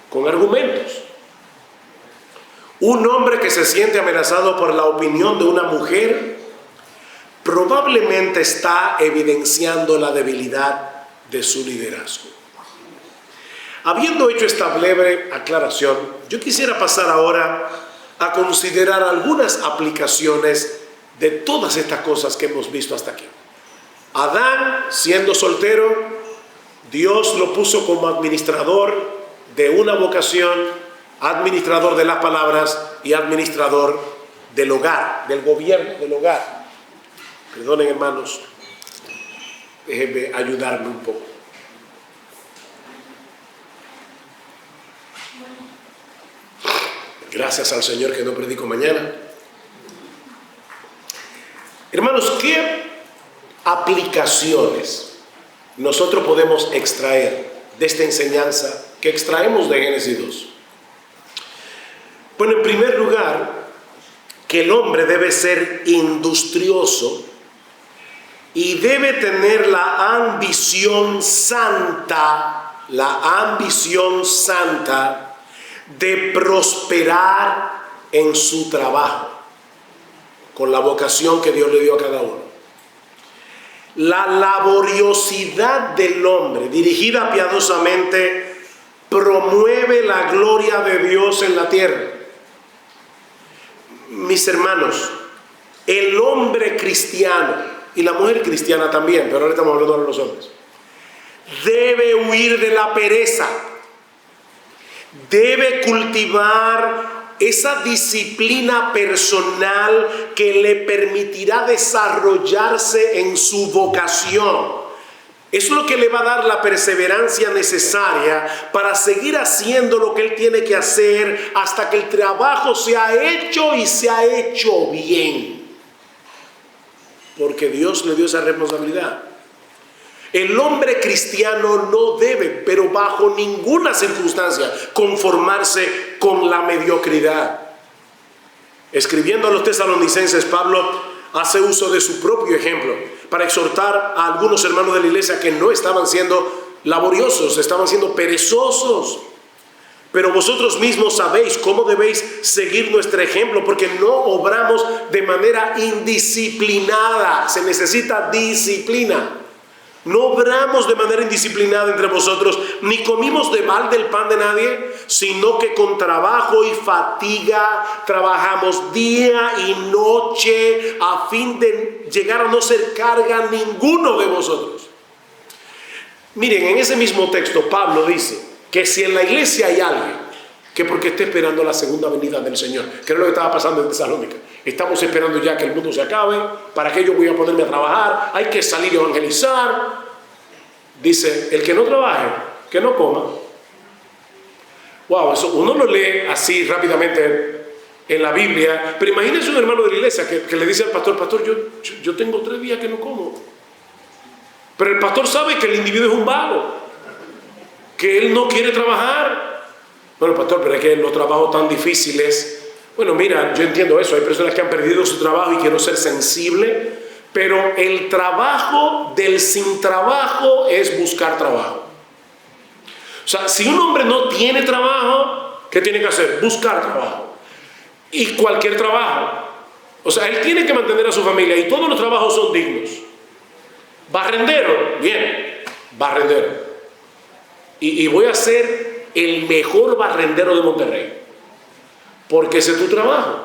Con argumentos. Un hombre que se siente amenazado por la opinión de una mujer probablemente está evidenciando la debilidad de su liderazgo. Habiendo hecho esta breve aclaración, yo quisiera pasar ahora a considerar algunas aplicaciones de todas estas cosas que hemos visto hasta aquí. Adán, siendo soltero, Dios lo puso como administrador de una vocación, administrador de las palabras y administrador del hogar, del gobierno del hogar. Perdonen, hermanos, déjenme ayudarme un poco. Gracias al Señor que no predico mañana. Hermanos, ¿qué aplicaciones nosotros podemos extraer de esta enseñanza que extraemos de Génesis 2? Bueno, en primer lugar, que el hombre debe ser industrioso y debe tener la ambición santa de prosperar en su trabajo, con la vocación que Dios le dio a cada uno. La laboriosidad del hombre, dirigida piadosamente, promueve la gloria de Dios en la tierra. Mis hermanos, el hombre cristiano, y la mujer cristiana también, pero ahora estamos hablando de los hombres, debe huir de la pereza, debe cultivar esa disciplina personal que le permitirá desarrollarse en su vocación. Eso es lo que le va a dar la perseverancia necesaria para seguir haciendo lo que él tiene que hacer hasta que el trabajo se ha hecho y se ha hecho bien. Porque Dios le dio esa responsabilidad. El hombre cristiano no debe, pero bajo ninguna circunstancia, conformarse con la mediocridad. Escribiendo a los tesalonicenses, Pablo hace uso de su propio ejemplo para exhortar a algunos hermanos de la iglesia que no estaban siendo laboriosos, estaban siendo perezosos. Pero vosotros mismos sabéis cómo debéis seguir nuestro ejemplo, porque no obramos de manera indisciplinada. Se necesita disciplina. No obramos de manera indisciplinada entre vosotros, ni comimos de balde el pan de nadie, sino que con trabajo y fatiga trabajamos día y noche a fin de llegar a no ser carga ninguno de vosotros. Miren, en ese mismo texto Pablo dice que si en la iglesia hay alguien que porque está esperando la segunda venida del Señor, que es lo que estaba pasando en Tesalónica. Estamos esperando ya que el mundo se acabe, para que yo voy a ponerme a trabajar, hay que salir a evangelizar. Dice, el que no trabaje, que no coma. Wow, eso uno lo lee así rápidamente en la Biblia, pero imagínense un hermano de la iglesia que le dice al pastor, pastor, yo tengo 3 días que no como. Pero el pastor sabe que el individuo es un vago, que él no quiere trabajar. Bueno, pastor, pero es que los trabajos tan difíciles. Bueno, mira, yo entiendo eso, hay personas que han perdido su trabajo y quiero ser sensible, pero el trabajo del sin trabajo es buscar trabajo. O sea, si un hombre no tiene trabajo, ¿qué tiene que hacer? Buscar trabajo. Y cualquier trabajo. O sea, él tiene que mantener a su familia y todos los trabajos son dignos. Barrendero, bien, barrendero. Y voy a ser el mejor barrendero de Monterrey, porque ese es tu trabajo.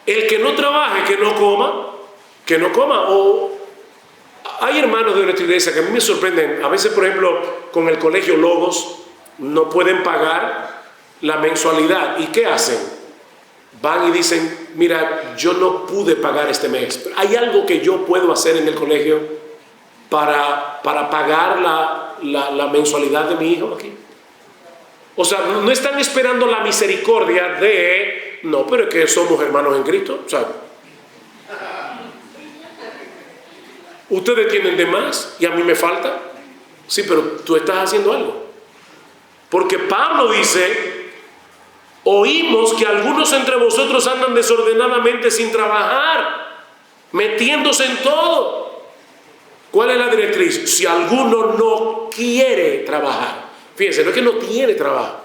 El que no trabaje, que no coma. O hay hermanos de nuestra iglesia que a mí me sorprenden. A veces, por ejemplo, con el colegio Logos no pueden pagar la mensualidad. ¿Y qué hacen? Van y dicen, mira, yo no pude pagar este mes, pero hay algo que yo puedo hacer en el colegio para pagar la mensualidad de mi hijo aquí. O sea, no están esperando la misericordia de, no, pero es que somos hermanos en Cristo. O sea, ustedes tienen de más y a mí me falta. Sí, pero tú estás haciendo algo. Porque Pablo dice, oímos que algunos entre vosotros andan desordenadamente sin trabajar, metiéndose en todo. ¿Cuál es la directriz? Si alguno no quiere trabajar. Fíjense, no es que no tiene trabajo,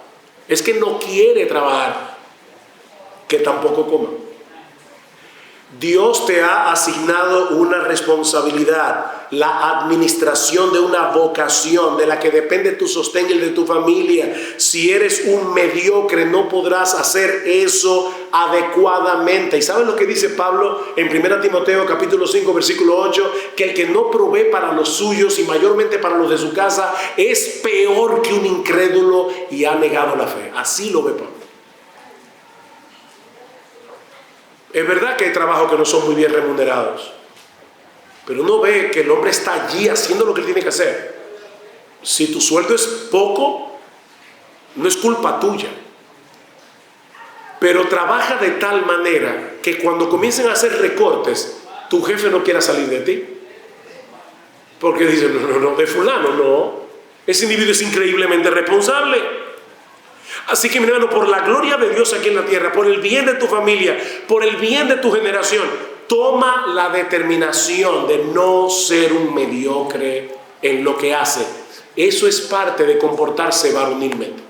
es que no quiere trabajar, que tampoco coma. Dios te ha asignado una responsabilidad, la administración de una vocación de la que depende tu sostén y el de tu familia. Si eres un mediocre, no podrás hacer eso adecuadamente. ¿Y saben lo que dice Pablo en 1 Timoteo capítulo 5 versículo 8? Que el que no provee para los suyos y mayormente para los de su casa es peor que un incrédulo y ha negado la fe. Así lo ve Pablo. Es verdad que hay trabajos que no son muy bien remunerados, pero uno ve que el hombre está allí haciendo lo que él tiene que hacer. Si tu sueldo es poco, no es culpa tuya, pero trabaja de tal manera que cuando comiencen a hacer recortes, tu jefe no quiera salir de ti, porque dice, no, de fulano, no, ese individuo es increíblemente responsable. Así que, mi hermano, por la gloria de Dios aquí en la tierra, por el bien de tu familia, por el bien de tu generación, toma la determinación de no ser un mediocre en lo que hace. Eso es parte de comportarse varonilmente.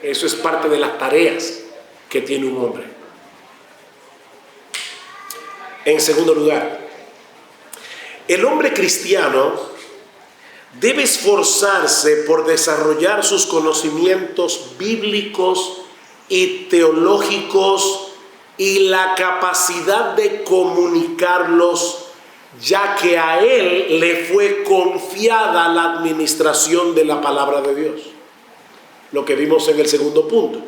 Eso es parte de las tareas que tiene un hombre. En segundo lugar, el hombre cristiano debe esforzarse por desarrollar sus conocimientos bíblicos y teológicos y la capacidad de comunicarlos, ya que a él le fue confiada la administración de la palabra de Dios. Lo que vimos en el segundo punto.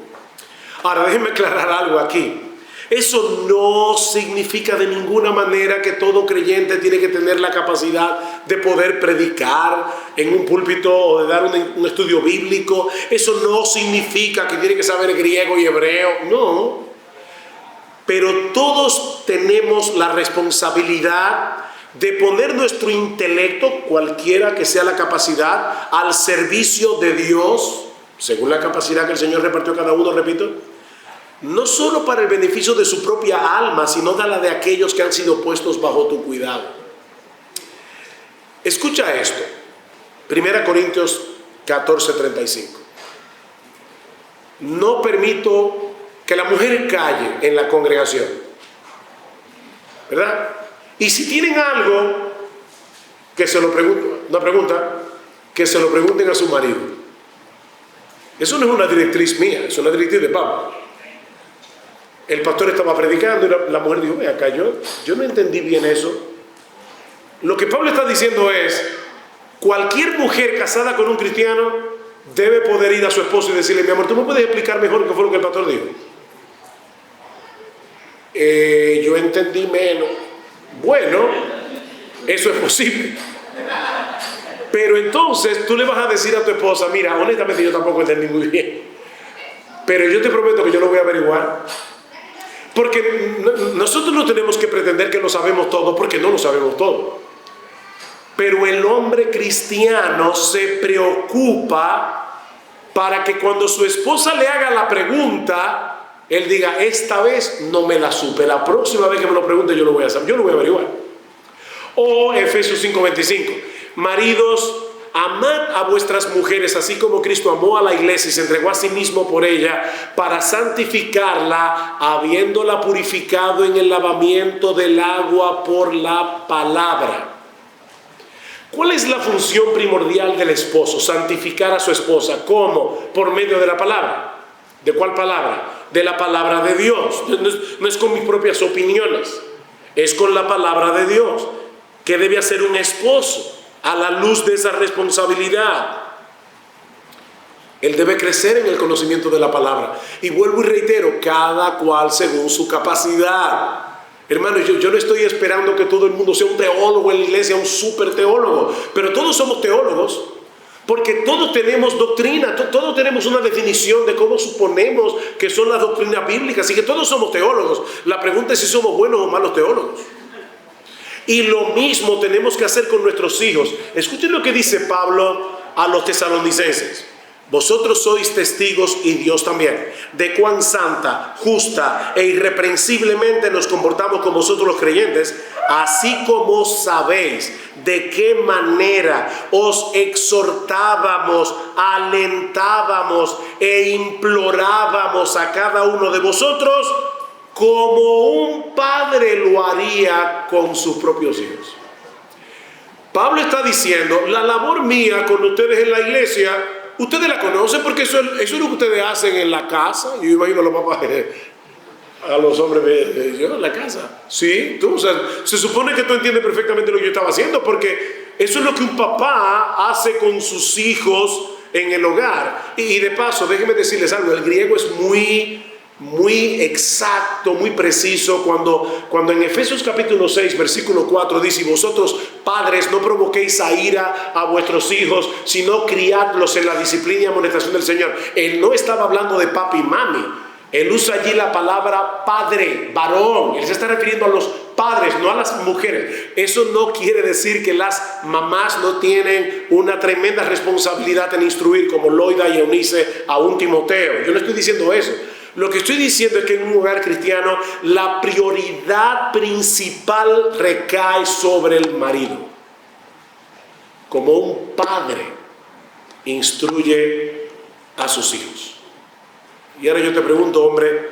Ahora, déjenme aclarar algo aquí. Eso no significa de ninguna manera que todo creyente tiene que tener la capacidad de poder predicar en un púlpito o de dar un estudio bíblico. Eso no significa que tiene que saber griego y hebreo, no. Pero todos tenemos la responsabilidad de poner nuestro intelecto, cualquiera que sea la capacidad, al servicio de Dios, según la capacidad que el Señor repartió a cada uno, repito. No solo para el beneficio de su propia alma, sino de la de aquellos que han sido puestos bajo tu cuidado. Escucha esto. 1 Corintios 14:35. No permito que la mujer calle en la congregación, ¿verdad? Y si tienen algo, que se lo pregunten, una pregunta, que se lo pregunten a su marido. Eso no es una directriz mía, es una directriz de Pablo. El pastor estaba predicando y la mujer dijo, acá yo no entendí bien eso. Lo que Pablo está diciendo es, cualquier mujer casada con un cristiano debe poder ir a su esposo y decirle: mi amor, ¿tú me puedes explicar mejor qué fue lo que el pastor dijo? Yo entendí menos. Bueno, eso es posible. Pero entonces tú le vas a decir a tu esposa: mira, honestamente yo tampoco entendí muy bien, pero yo te prometo que yo lo voy a averiguar. Porque nosotros no tenemos que pretender que lo sabemos todo, porque no lo sabemos todo. Pero el hombre cristiano se preocupa para que cuando su esposa le haga la pregunta, él diga: esta vez no me la supe, la próxima vez que me lo pregunte yo lo voy a saber, yo lo voy a averiguar. O Efesios 5:25: maridos, amad a vuestras mujeres, así como Cristo amó a la iglesia y se entregó a sí mismo por ella, para santificarla, habiéndola purificado en el lavamiento del agua por la palabra. ¿Cuál es la función primordial del esposo? Santificar a su esposa. ¿Cómo? Por medio de la palabra. ¿De cuál palabra? De la palabra de Dios. No es con mis propias opiniones, es con la palabra de Dios. ¿Qué debe hacer un esposo a la luz de esa responsabilidad? Él debe crecer en el conocimiento de la palabra. Y vuelvo y reitero: cada cual según su capacidad. Hermano, yo no estoy esperando que todo el mundo sea un teólogo en la iglesia, un súper teólogo, pero todos somos teólogos, porque todos tenemos doctrina, todos tenemos una definición de cómo suponemos que son las doctrinas bíblicas, así que todos somos teólogos. La pregunta es si somos buenos o malos teólogos. Y lo mismo tenemos que hacer con nuestros hijos. Escuchen lo que dice Pablo a los tesalonicenses: vosotros sois testigos, y Dios también, de cuán santa, justa e irreprensiblemente nos comportamos con vosotros los creyentes, así como sabéis de qué manera os exhortábamos, alentábamos e implorábamos a cada uno de vosotros, como un padre lo haría con sus propios hijos. Pablo está diciendo: la labor mía con ustedes en la iglesia, ustedes la conocen, porque eso es lo que ustedes hacen en la casa. Yo imagino a los papás, a los hombres, yo en la casa. Sí, tú, o sea, se supone que tú entiendes perfectamente lo que yo estaba haciendo, porque eso es lo que un papá hace con sus hijos en el hogar. Y de paso, déjenme decirles algo: el griego es muy exacto, muy preciso. Cuando en Efesios capítulo 6 versículo 4 dice: y vosotros padres no provoquéis a ira a vuestros hijos, sino criadlos en la disciplina y amonestación del Señor. Él no estaba hablando de papi y mami. Él usa allí la palabra padre, varón. Él se está refiriendo a los padres, no a las mujeres. Eso no quiere decir que las mamás no tienen una tremenda responsabilidad en instruir, como Loida y Eunice a un Timoteo. Yo no estoy diciendo eso. Lo que estoy diciendo es que en un hogar cristiano la prioridad principal recae sobre el marido. Como un padre instruye a sus hijos. Y ahora yo te pregunto, hombre,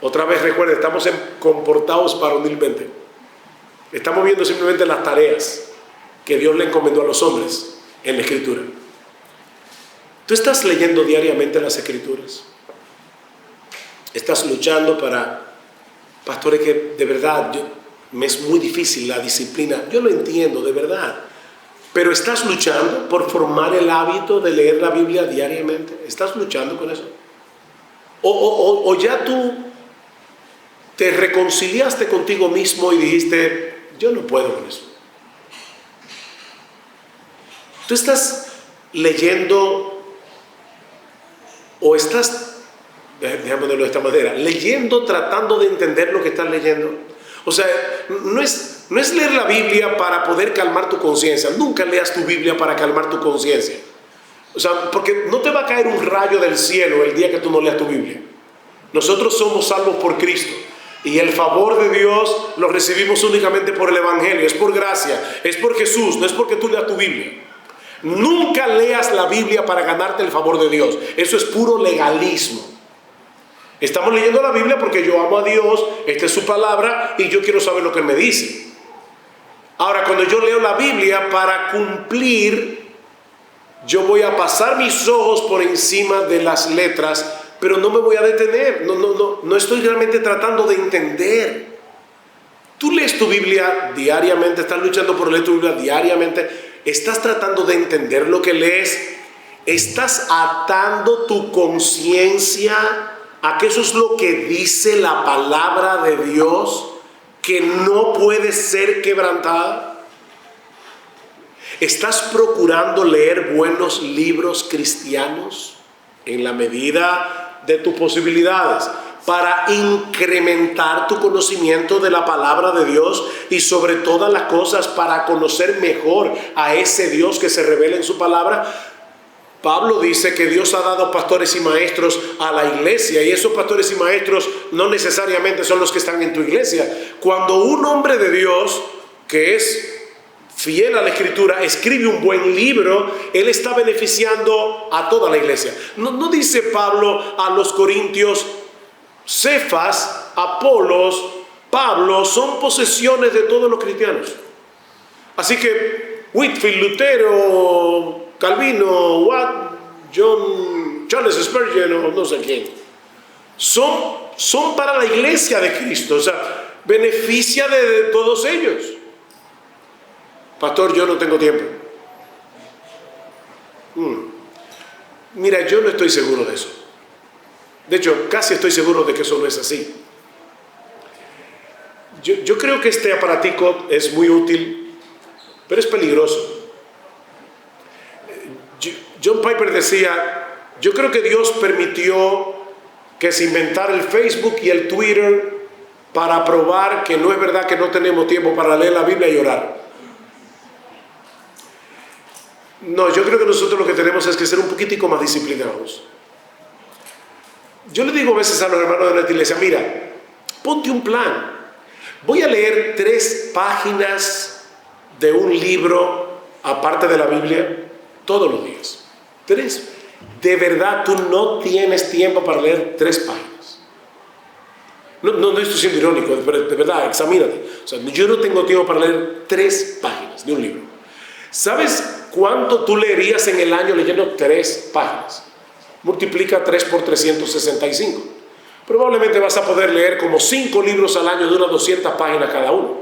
otra vez recuerda, estamos comportados varonilmente. Estamos viendo simplemente las tareas que Dios le encomendó a los hombres en la Escritura. ¿Tú estás leyendo diariamente las Escrituras? Estás luchando para, pastores, que de verdad me es muy difícil la disciplina. Yo lo entiendo, de verdad. Pero estás luchando por formar el hábito de leer la Biblia diariamente. ¿Estás luchando con eso? O ya tú te reconciliaste contigo mismo y dijiste: yo no puedo con eso. Tú estás leyendo, o estás, déjame ponerlo de esta manera, leyendo, tratando de entender lo que estás leyendo. O sea, no es leer la Biblia para poder calmar tu conciencia. Nunca leas tu Biblia para calmar tu conciencia. O sea, porque no te va a caer un rayo del cielo el día que tú no leas tu Biblia. Nosotros somos salvos por Cristo, y el favor de Dios lo recibimos únicamente por el Evangelio. Es por gracia, es por Jesús, no es porque tú leas tu Biblia. Nunca leas la Biblia para ganarte el favor de Dios. Eso es puro legalismo. Estamos leyendo la Biblia porque yo amo a Dios, esta es su palabra y yo quiero saber lo que Él me dice. Ahora, cuando yo leo la Biblia para cumplir, yo voy a pasar mis ojos por encima de las letras, pero no me voy a detener. No estoy realmente tratando de entender. Tú lees tu Biblia diariamente, estás luchando por leer tu Biblia diariamente, estás tratando de entender lo que lees. ¿Estás atando tu conciencia a que eso es lo que dice la palabra de Dios, que no puede ser quebrantada? ¿Estás procurando leer buenos libros cristianos en la medida de tus posibilidades para incrementar tu conocimiento de la palabra de Dios y sobre todas las cosas para conocer mejor a ese Dios que se revela en su palabra? Pablo dice que Dios ha dado pastores y maestros a la iglesia, y esos pastores y maestros no necesariamente son los que están en tu iglesia. Cuando un hombre de Dios que es fiel a la Escritura escribe un buen libro, él está beneficiando a toda la iglesia. No dice Pablo a los corintios: Cefas, Apolos, Pablo son posesiones de todos los cristianos. Así que Whitefield, Lutero, Calvino, Charles Spurgeon o no sé quién, son para la iglesia de Cristo. O sea, beneficia de todos ellos. Pastor, yo no tengo tiempo. Mira, yo no estoy seguro de eso. De hecho, casi estoy seguro de que eso no es así. Yo creo que este aparatico es muy útil, pero es peligroso. John Piper decía: yo creo que Dios permitió que se inventara el Facebook y el Twitter para probar que no es verdad que no tenemos tiempo para leer la Biblia y orar. No, yo creo que nosotros lo que tenemos es que ser un poquitico más disciplinados. Yo le digo a veces a los hermanos de nuestra iglesia: mira, ponte un plan. Voy a leer 3 páginas de un libro aparte de la Biblia todos los días. 3. De verdad, tú no tienes tiempo para leer 3 páginas. No estoy siendo irónico, pero de verdad, examínate. O sea, yo no tengo tiempo para leer 3 páginas de un libro. ¿Sabes cuánto tú leerías en el año leyendo 3 páginas? Multiplica 3 por 365. Probablemente vas a poder leer como 5 libros al año de unas 200 páginas cada uno.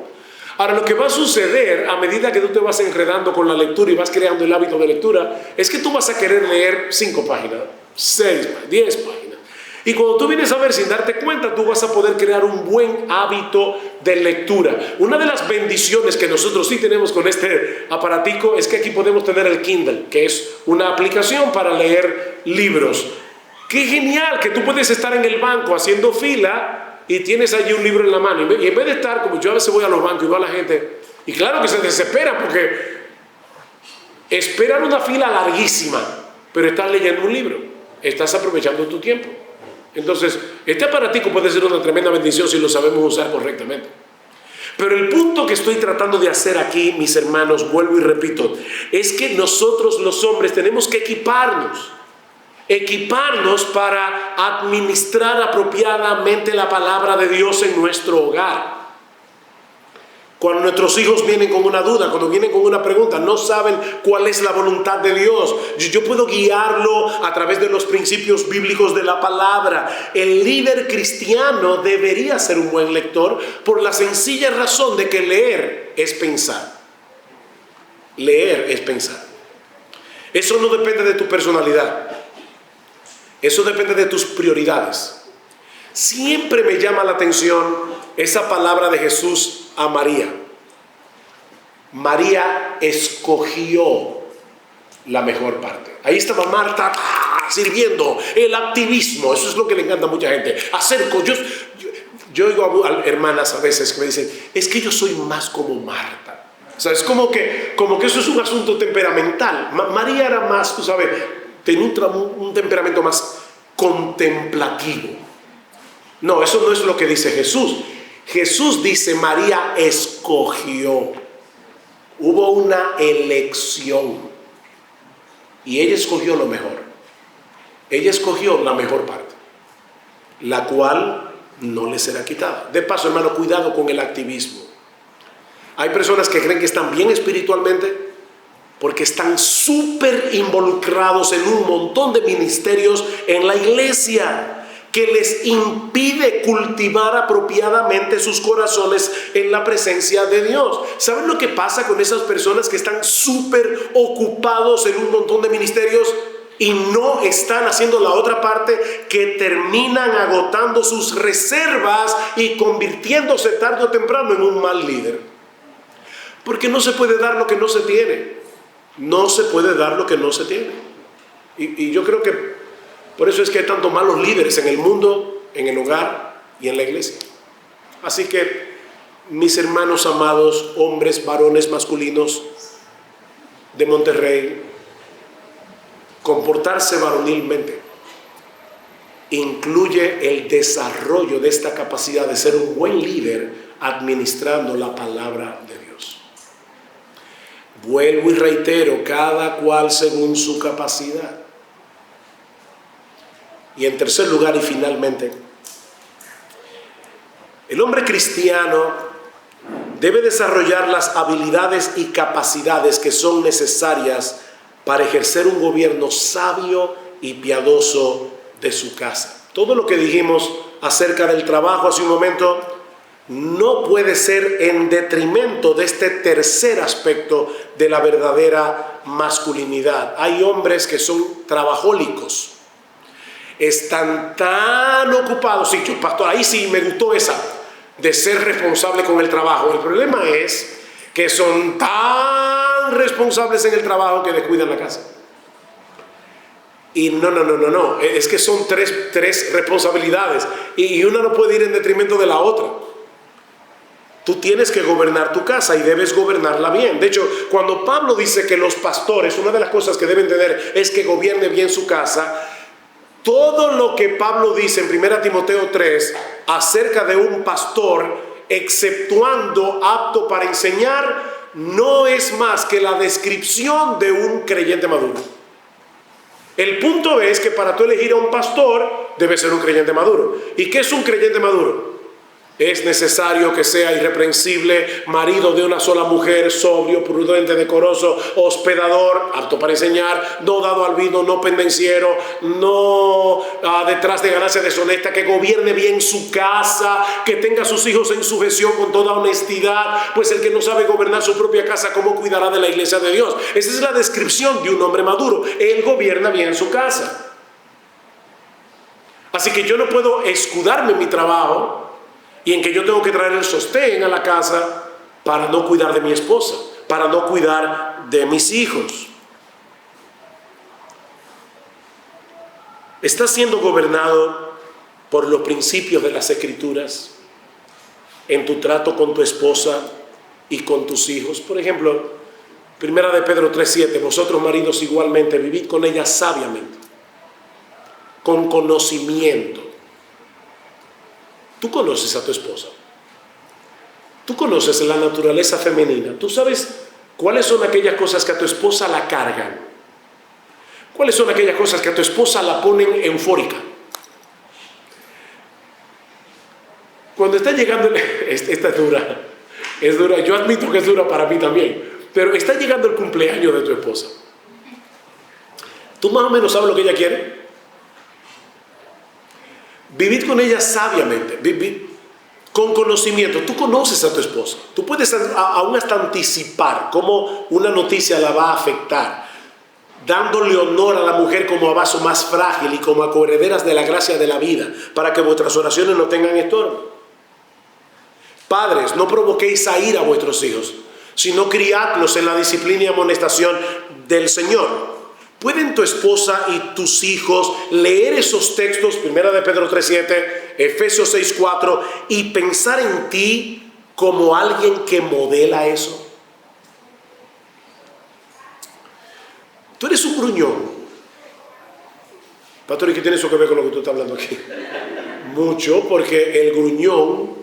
Ahora, lo que va a suceder a medida que tú te vas enredando con la lectura y vas creando el hábito de lectura es que tú vas a querer leer 5 páginas, 6, 10 páginas. Y cuando tú vienes a ver, sin darte cuenta, tú vas a poder crear un buen hábito de lectura. Una de las bendiciones que nosotros sí tenemos con este aparatico es que aquí podemos tener el Kindle, que es una aplicación para leer libros. ¡Qué genial! Que tú puedes estar en el banco haciendo fila y tienes allí un libro en la mano. Y en vez de estar, como yo a veces voy a los bancos y veo a la gente, y claro que se desesperan porque esperan una fila larguísima, pero estás leyendo un libro, estás aprovechando tu tiempo. Entonces, este aparatico puede ser una tremenda bendición si lo sabemos usar correctamente. Pero el punto que estoy tratando de hacer aquí, mis hermanos, vuelvo y repito, es que nosotros los hombres tenemos que equiparnos para administrar apropiadamente la palabra de Dios en nuestro hogar. Cuando nuestros hijos vienen con una duda, cuando vienen con una pregunta, no saben cuál es la voluntad de Dios, yo puedo guiarlo a través de los principios bíblicos de la palabra. El líder cristiano debería ser un buen lector por la sencilla razón de que leer es pensar. Leer es pensar. Eso no depende de tu personalidad. Eso depende de tus prioridades. Siempre me llama la atención esa palabra de Jesús a María. María escogió la mejor parte. Ahí estaba Marta sirviendo, el activismo. Eso es lo que le encanta a mucha gente. Hacer cosas. Yo oigo a hermanas a veces que me dicen: es que yo soy más como Marta. O sea, es como que eso es un asunto temperamental. María era más, tú sabes, tenía un temperamento más contemplativo. No, eso no es lo que dice Jesús. Jesús dice: María escogió. Hubo una elección y ella escogió lo mejor. Ella escogió la mejor parte, la cual no le será quitada. De paso, hermano, cuidado con el activismo. Hay personas que creen que están bien espiritualmente porque están súper involucrados en un montón de ministerios en la iglesia que les impide cultivar apropiadamente sus corazones en la presencia de Dios. ¿Saben lo que pasa con esas personas que están súper ocupados en un montón de ministerios? y no están haciendo la otra parte, que terminan agotando sus reservas y convirtiéndose tarde o temprano en un mal líder. Porque no se puede dar lo que no se tiene. No se puede dar lo que no se tiene. Y yo creo que por eso es que hay tantos malos líderes en el mundo, en el hogar y en la iglesia. Así que, mis hermanos amados, hombres, varones, masculinos de Monterrey, comportarse varonilmente incluye el desarrollo de esta capacidad de ser un buen líder administrando la palabra de Dios. Vuelvo y reitero, cada cual según su capacidad. Y en tercer lugar y finalmente, el hombre cristiano debe desarrollar las habilidades y capacidades que son necesarias para ejercer un gobierno sabio y piadoso de su casa. Todo lo que dijimos acerca del trabajo hace un momento no puede ser en detrimento de este tercer aspecto de la verdadera masculinidad. Hay hombres que son trabajólicos, están tan ocupados. Sí, pastor, ahí sí me gustó esa de ser responsable con el trabajo. El problema es que son tan responsables en el trabajo que descuidan la casa. Y no. Es que son tres responsabilidades y una no puede ir en detrimento de la otra. Tú tienes que gobernar tu casa y debes gobernarla bien. De hecho, cuando Pablo dice que los pastores, una de las cosas que deben tener es que gobierne bien su casa, todo lo que Pablo dice en 1 Timoteo 3 acerca de un pastor, exceptuando apto para enseñar, no es más que la descripción de un creyente maduro. El punto es que para tú elegir a un pastor, debe ser un creyente maduro. ¿Y qué es un creyente maduro? Es necesario que sea irreprensible, marido de una sola mujer, sobrio, prudente, decoroso, hospedador, apto para enseñar, no dado al vino, no pendenciero, no detrás de ganancias deshonestas, que gobierne bien su casa, que tenga a sus hijos en sujeción con toda honestidad, pues el que no sabe gobernar su propia casa, ¿cómo cuidará de la iglesia de Dios? Esa es la descripción de un hombre maduro. Él gobierna bien su casa. Así que yo no puedo escudarme en mi trabajo y en que yo tengo que traer el sostén a la casa para no cuidar de mi esposa, para no cuidar de mis hijos. ¿Estás siendo gobernado por los principios de las Escrituras en tu trato con tu esposa y con tus hijos? Por ejemplo, 1 de Pedro 3:7, vosotros maridos igualmente vivid con ella sabiamente, con conocimiento. Tú conoces a tu esposa, tú conoces la naturaleza femenina, tú sabes cuáles son aquellas cosas que a tu esposa la cargan, cuáles son aquellas cosas que a tu esposa la ponen eufórica. Cuando está llegando, esta es dura, yo admito que es dura para mí también, pero está llegando el cumpleaños de tu esposa. ¿Tú más o menos sabes lo que ella quiere? Vivid con ella sabiamente, con conocimiento. Tú conoces a tu esposa. Tú puedes aún hasta anticipar cómo una noticia la va a afectar, dándole honor a la mujer como a vaso más frágil y como a coherederas de la gracia de la vida, para que vuestras oraciones no tengan estorbo. Padres, no provoquéis a ira a vuestros hijos, sino criadlos en la disciplina y amonestación del Señor. ¿Pueden tu esposa y tus hijos leer esos textos, 1 de Pedro 3:7, Efesios 6:4, y pensar en ti como alguien que modela eso? Tú eres un gruñón. Pastor, ¿y qué tiene eso que ver con lo que tú estás hablando aquí? Mucho, porque el gruñón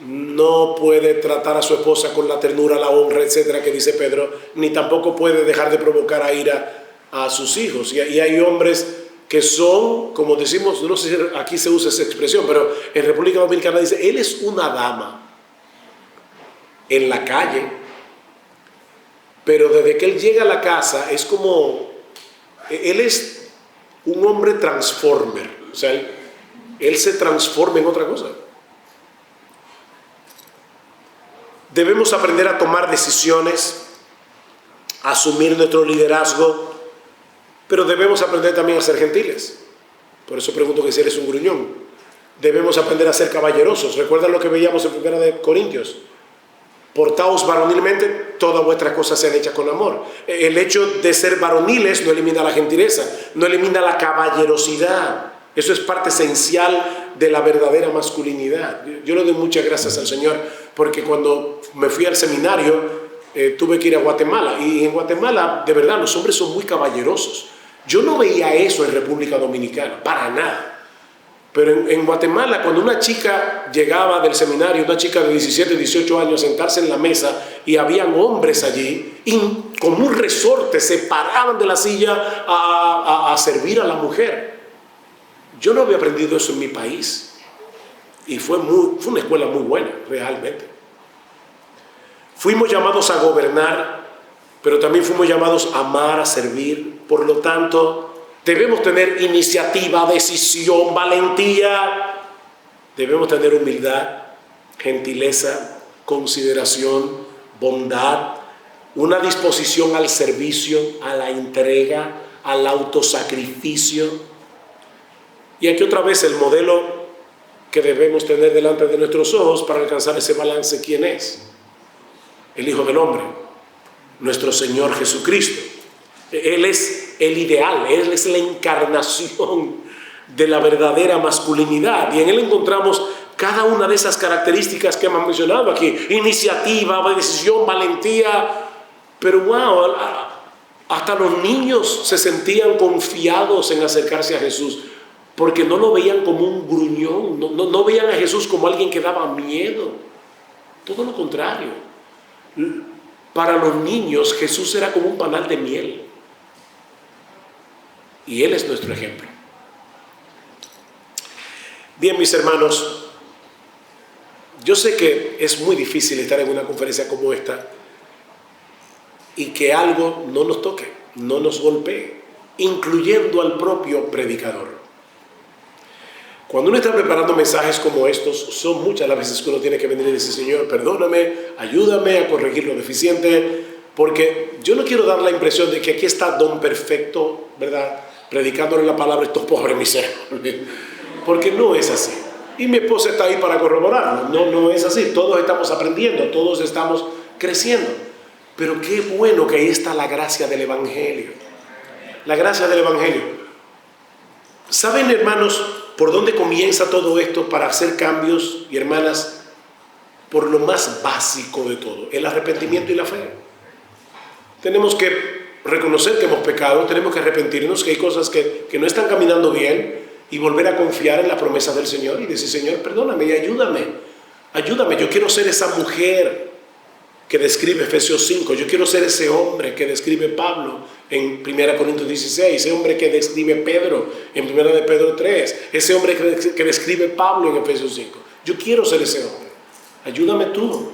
no puede tratar a su esposa con la ternura, la honra, etcétera, que dice Pedro, ni tampoco puede dejar de provocar a ira a sus hijos. Y hay hombres que son, como decimos, no sé si aquí se usa esa expresión, pero en República Dominicana dice, él es una dama en la calle, pero desde que él llega a la casa es como, él es un hombre transformer, o sea, él se transforma en otra cosa. Debemos aprender a tomar decisiones, a asumir nuestro liderazgo Pero debemos aprender también a ser gentiles. Por eso pregunto que si eres un gruñón. Debemos aprender a ser caballerosos. ¿Recuerdan lo que veíamos en 1 de Corintios? Portaos varonilmente, todas vuestras cosas sean hechas con amor. El hecho de ser varoniles no elimina la gentileza, no elimina la caballerosidad. Eso es parte esencial de la verdadera masculinidad. Yo le doy muchas gracias al Señor, porque cuando me fui al seminario tuve que ir a Guatemala, y en Guatemala de verdad los hombres son muy caballerosos. Yo no veía eso en República Dominicana, para nada. Pero en Guatemala, cuando una chica llegaba del seminario, una chica de 17, 18 años, a sentarse en la mesa y habían hombres allí, y como un resorte se paraban de la silla a servir a la mujer. Yo no había aprendido eso en mi país, y fue una escuela muy buena, realmente. Fuimos llamados a gobernar, pero también fuimos llamados a amar, a servir. Por lo tanto, debemos tener iniciativa, decisión, valentía. Debemos tener humildad, gentileza, consideración, bondad, una disposición al servicio, a la entrega, al autosacrificio. Y aquí otra vez el modelo que debemos tener delante de nuestros ojos para alcanzar ese balance, ¿quién es? El Hijo del Hombre, nuestro Señor Jesucristo. Él es el ideal, Él es la encarnación de la verdadera masculinidad, y en Él encontramos cada una de esas características que hemos mencionado aquí: iniciativa, decisión, valentía. Pero wow, hasta los niños se sentían confiados en acercarse a Jesús, porque no lo veían como un gruñón, no veían a Jesús como alguien que daba miedo. Todo lo contrario. Para los niños Jesús era como un panal de miel, y Él es nuestro ejemplo. Bien, mis hermanos, yo sé que es muy difícil estar en una conferencia como esta y que algo no nos toque, no nos golpee, incluyendo al propio predicador. Cuando uno está preparando mensajes como estos, son muchas las veces que uno tiene que venir y decir: Señor, perdóname, ayúdame a corregir lo deficiente, porque yo no quiero dar la impresión de que aquí está don perfecto, ¿verdad?, predicándole la palabra a estos pobres miserables, porque no es así. Y mi esposa está ahí para corroborarlo. No es así. Todos estamos aprendiendo, todos estamos creciendo. Pero qué bueno que ahí está la gracia del Evangelio. La gracia del Evangelio. ¿Saben, hermanos, por dónde comienza todo esto para hacer cambios? Y hermanas, por lo más básico de todo: el arrepentimiento y la fe. Tenemos que reconocer que hemos pecado, tenemos que arrepentirnos, que hay cosas que no están caminando bien, y volver a confiar en las promesas del Señor y decir: Señor, perdóname y ayúdame, yo quiero ser esa mujer que describe Efesios 5, yo quiero ser ese hombre que describe Pablo en 1 Corintios 16, ese hombre que describe Pedro en 1 de Pedro 3, ese hombre que describe Pablo en Efesios 5. Yo quiero ser ese hombre, ayúdame tú.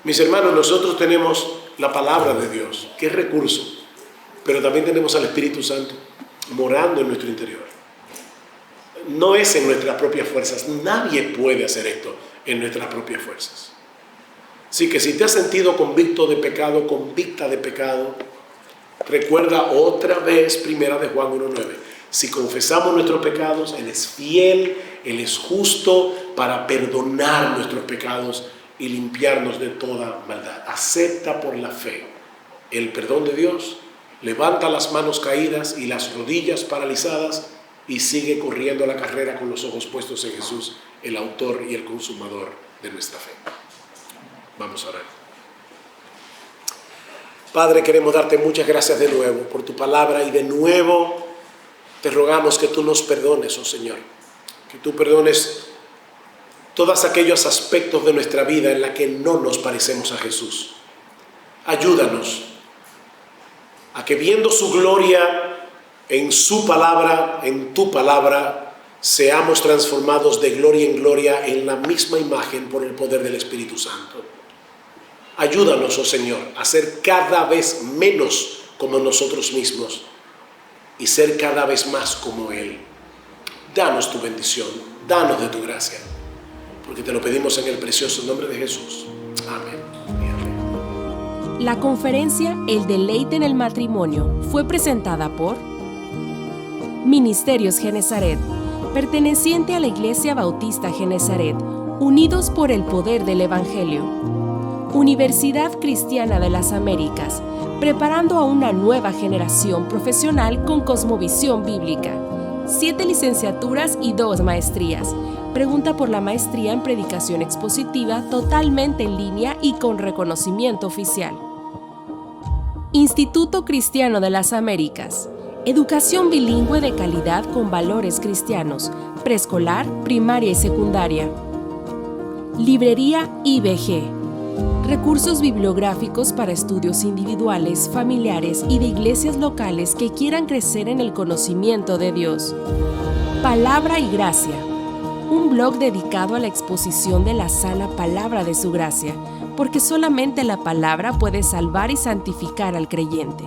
Mis hermanos, nosotros tenemos la palabra de Dios, que es recurso, pero también tenemos al Espíritu Santo morando en nuestro interior. No es en nuestras propias fuerzas, nadie puede hacer esto en nuestras propias fuerzas. Así que si te has sentido convicto de pecado, convicta de pecado, recuerda otra vez 1 de Juan 1:9. Si confesamos nuestros pecados, Él es fiel, Él es justo para perdonar nuestros pecados y limpiarnos de toda maldad. Acepta por la fe el perdón de Dios, levanta las manos caídas y las rodillas paralizadas y sigue corriendo la carrera con los ojos puestos en Jesús, el autor y el consumador de nuestra fe. Vamos a orar. Padre, queremos darte muchas gracias de nuevo por tu palabra, y de nuevo te rogamos que tú nos perdones, oh Señor, que tú perdones todos aquellos aspectos de nuestra vida en la que no nos parecemos a Jesús. Ayúdanos a que, viendo su gloria en su palabra, en tu palabra, seamos transformados de gloria en gloria en la misma imagen por el poder del Espíritu Santo. Ayúdanos, oh Señor, a ser cada vez menos como nosotros mismos y ser cada vez más como Él. Danos tu bendición, danos de tu gracia, porque te lo pedimos en el precioso nombre de Jesús. Amén y amén.
La conferencia El deleite en el matrimonio fue presentada por Ministerios Genesaret, perteneciente a la Iglesia Bautista Genesaret, unidos por el poder del Evangelio. Universidad Cristiana de las Américas, preparando a una nueva generación profesional con cosmovisión bíblica. 7 licenciaturas y 2 maestrías. Pregunta por la maestría en Predicación Expositiva totalmente en línea y con reconocimiento oficial. Instituto Cristiano de las Américas. Educación bilingüe de calidad con valores cristianos, preescolar, primaria y secundaria. Librería IBG. Recursos bibliográficos para estudios individuales, familiares y de iglesias locales que quieran crecer en el conocimiento de Dios. Palabra y Gracia. Un blog dedicado a la exposición de la sana palabra de su gracia, porque solamente la palabra puede salvar y santificar al creyente.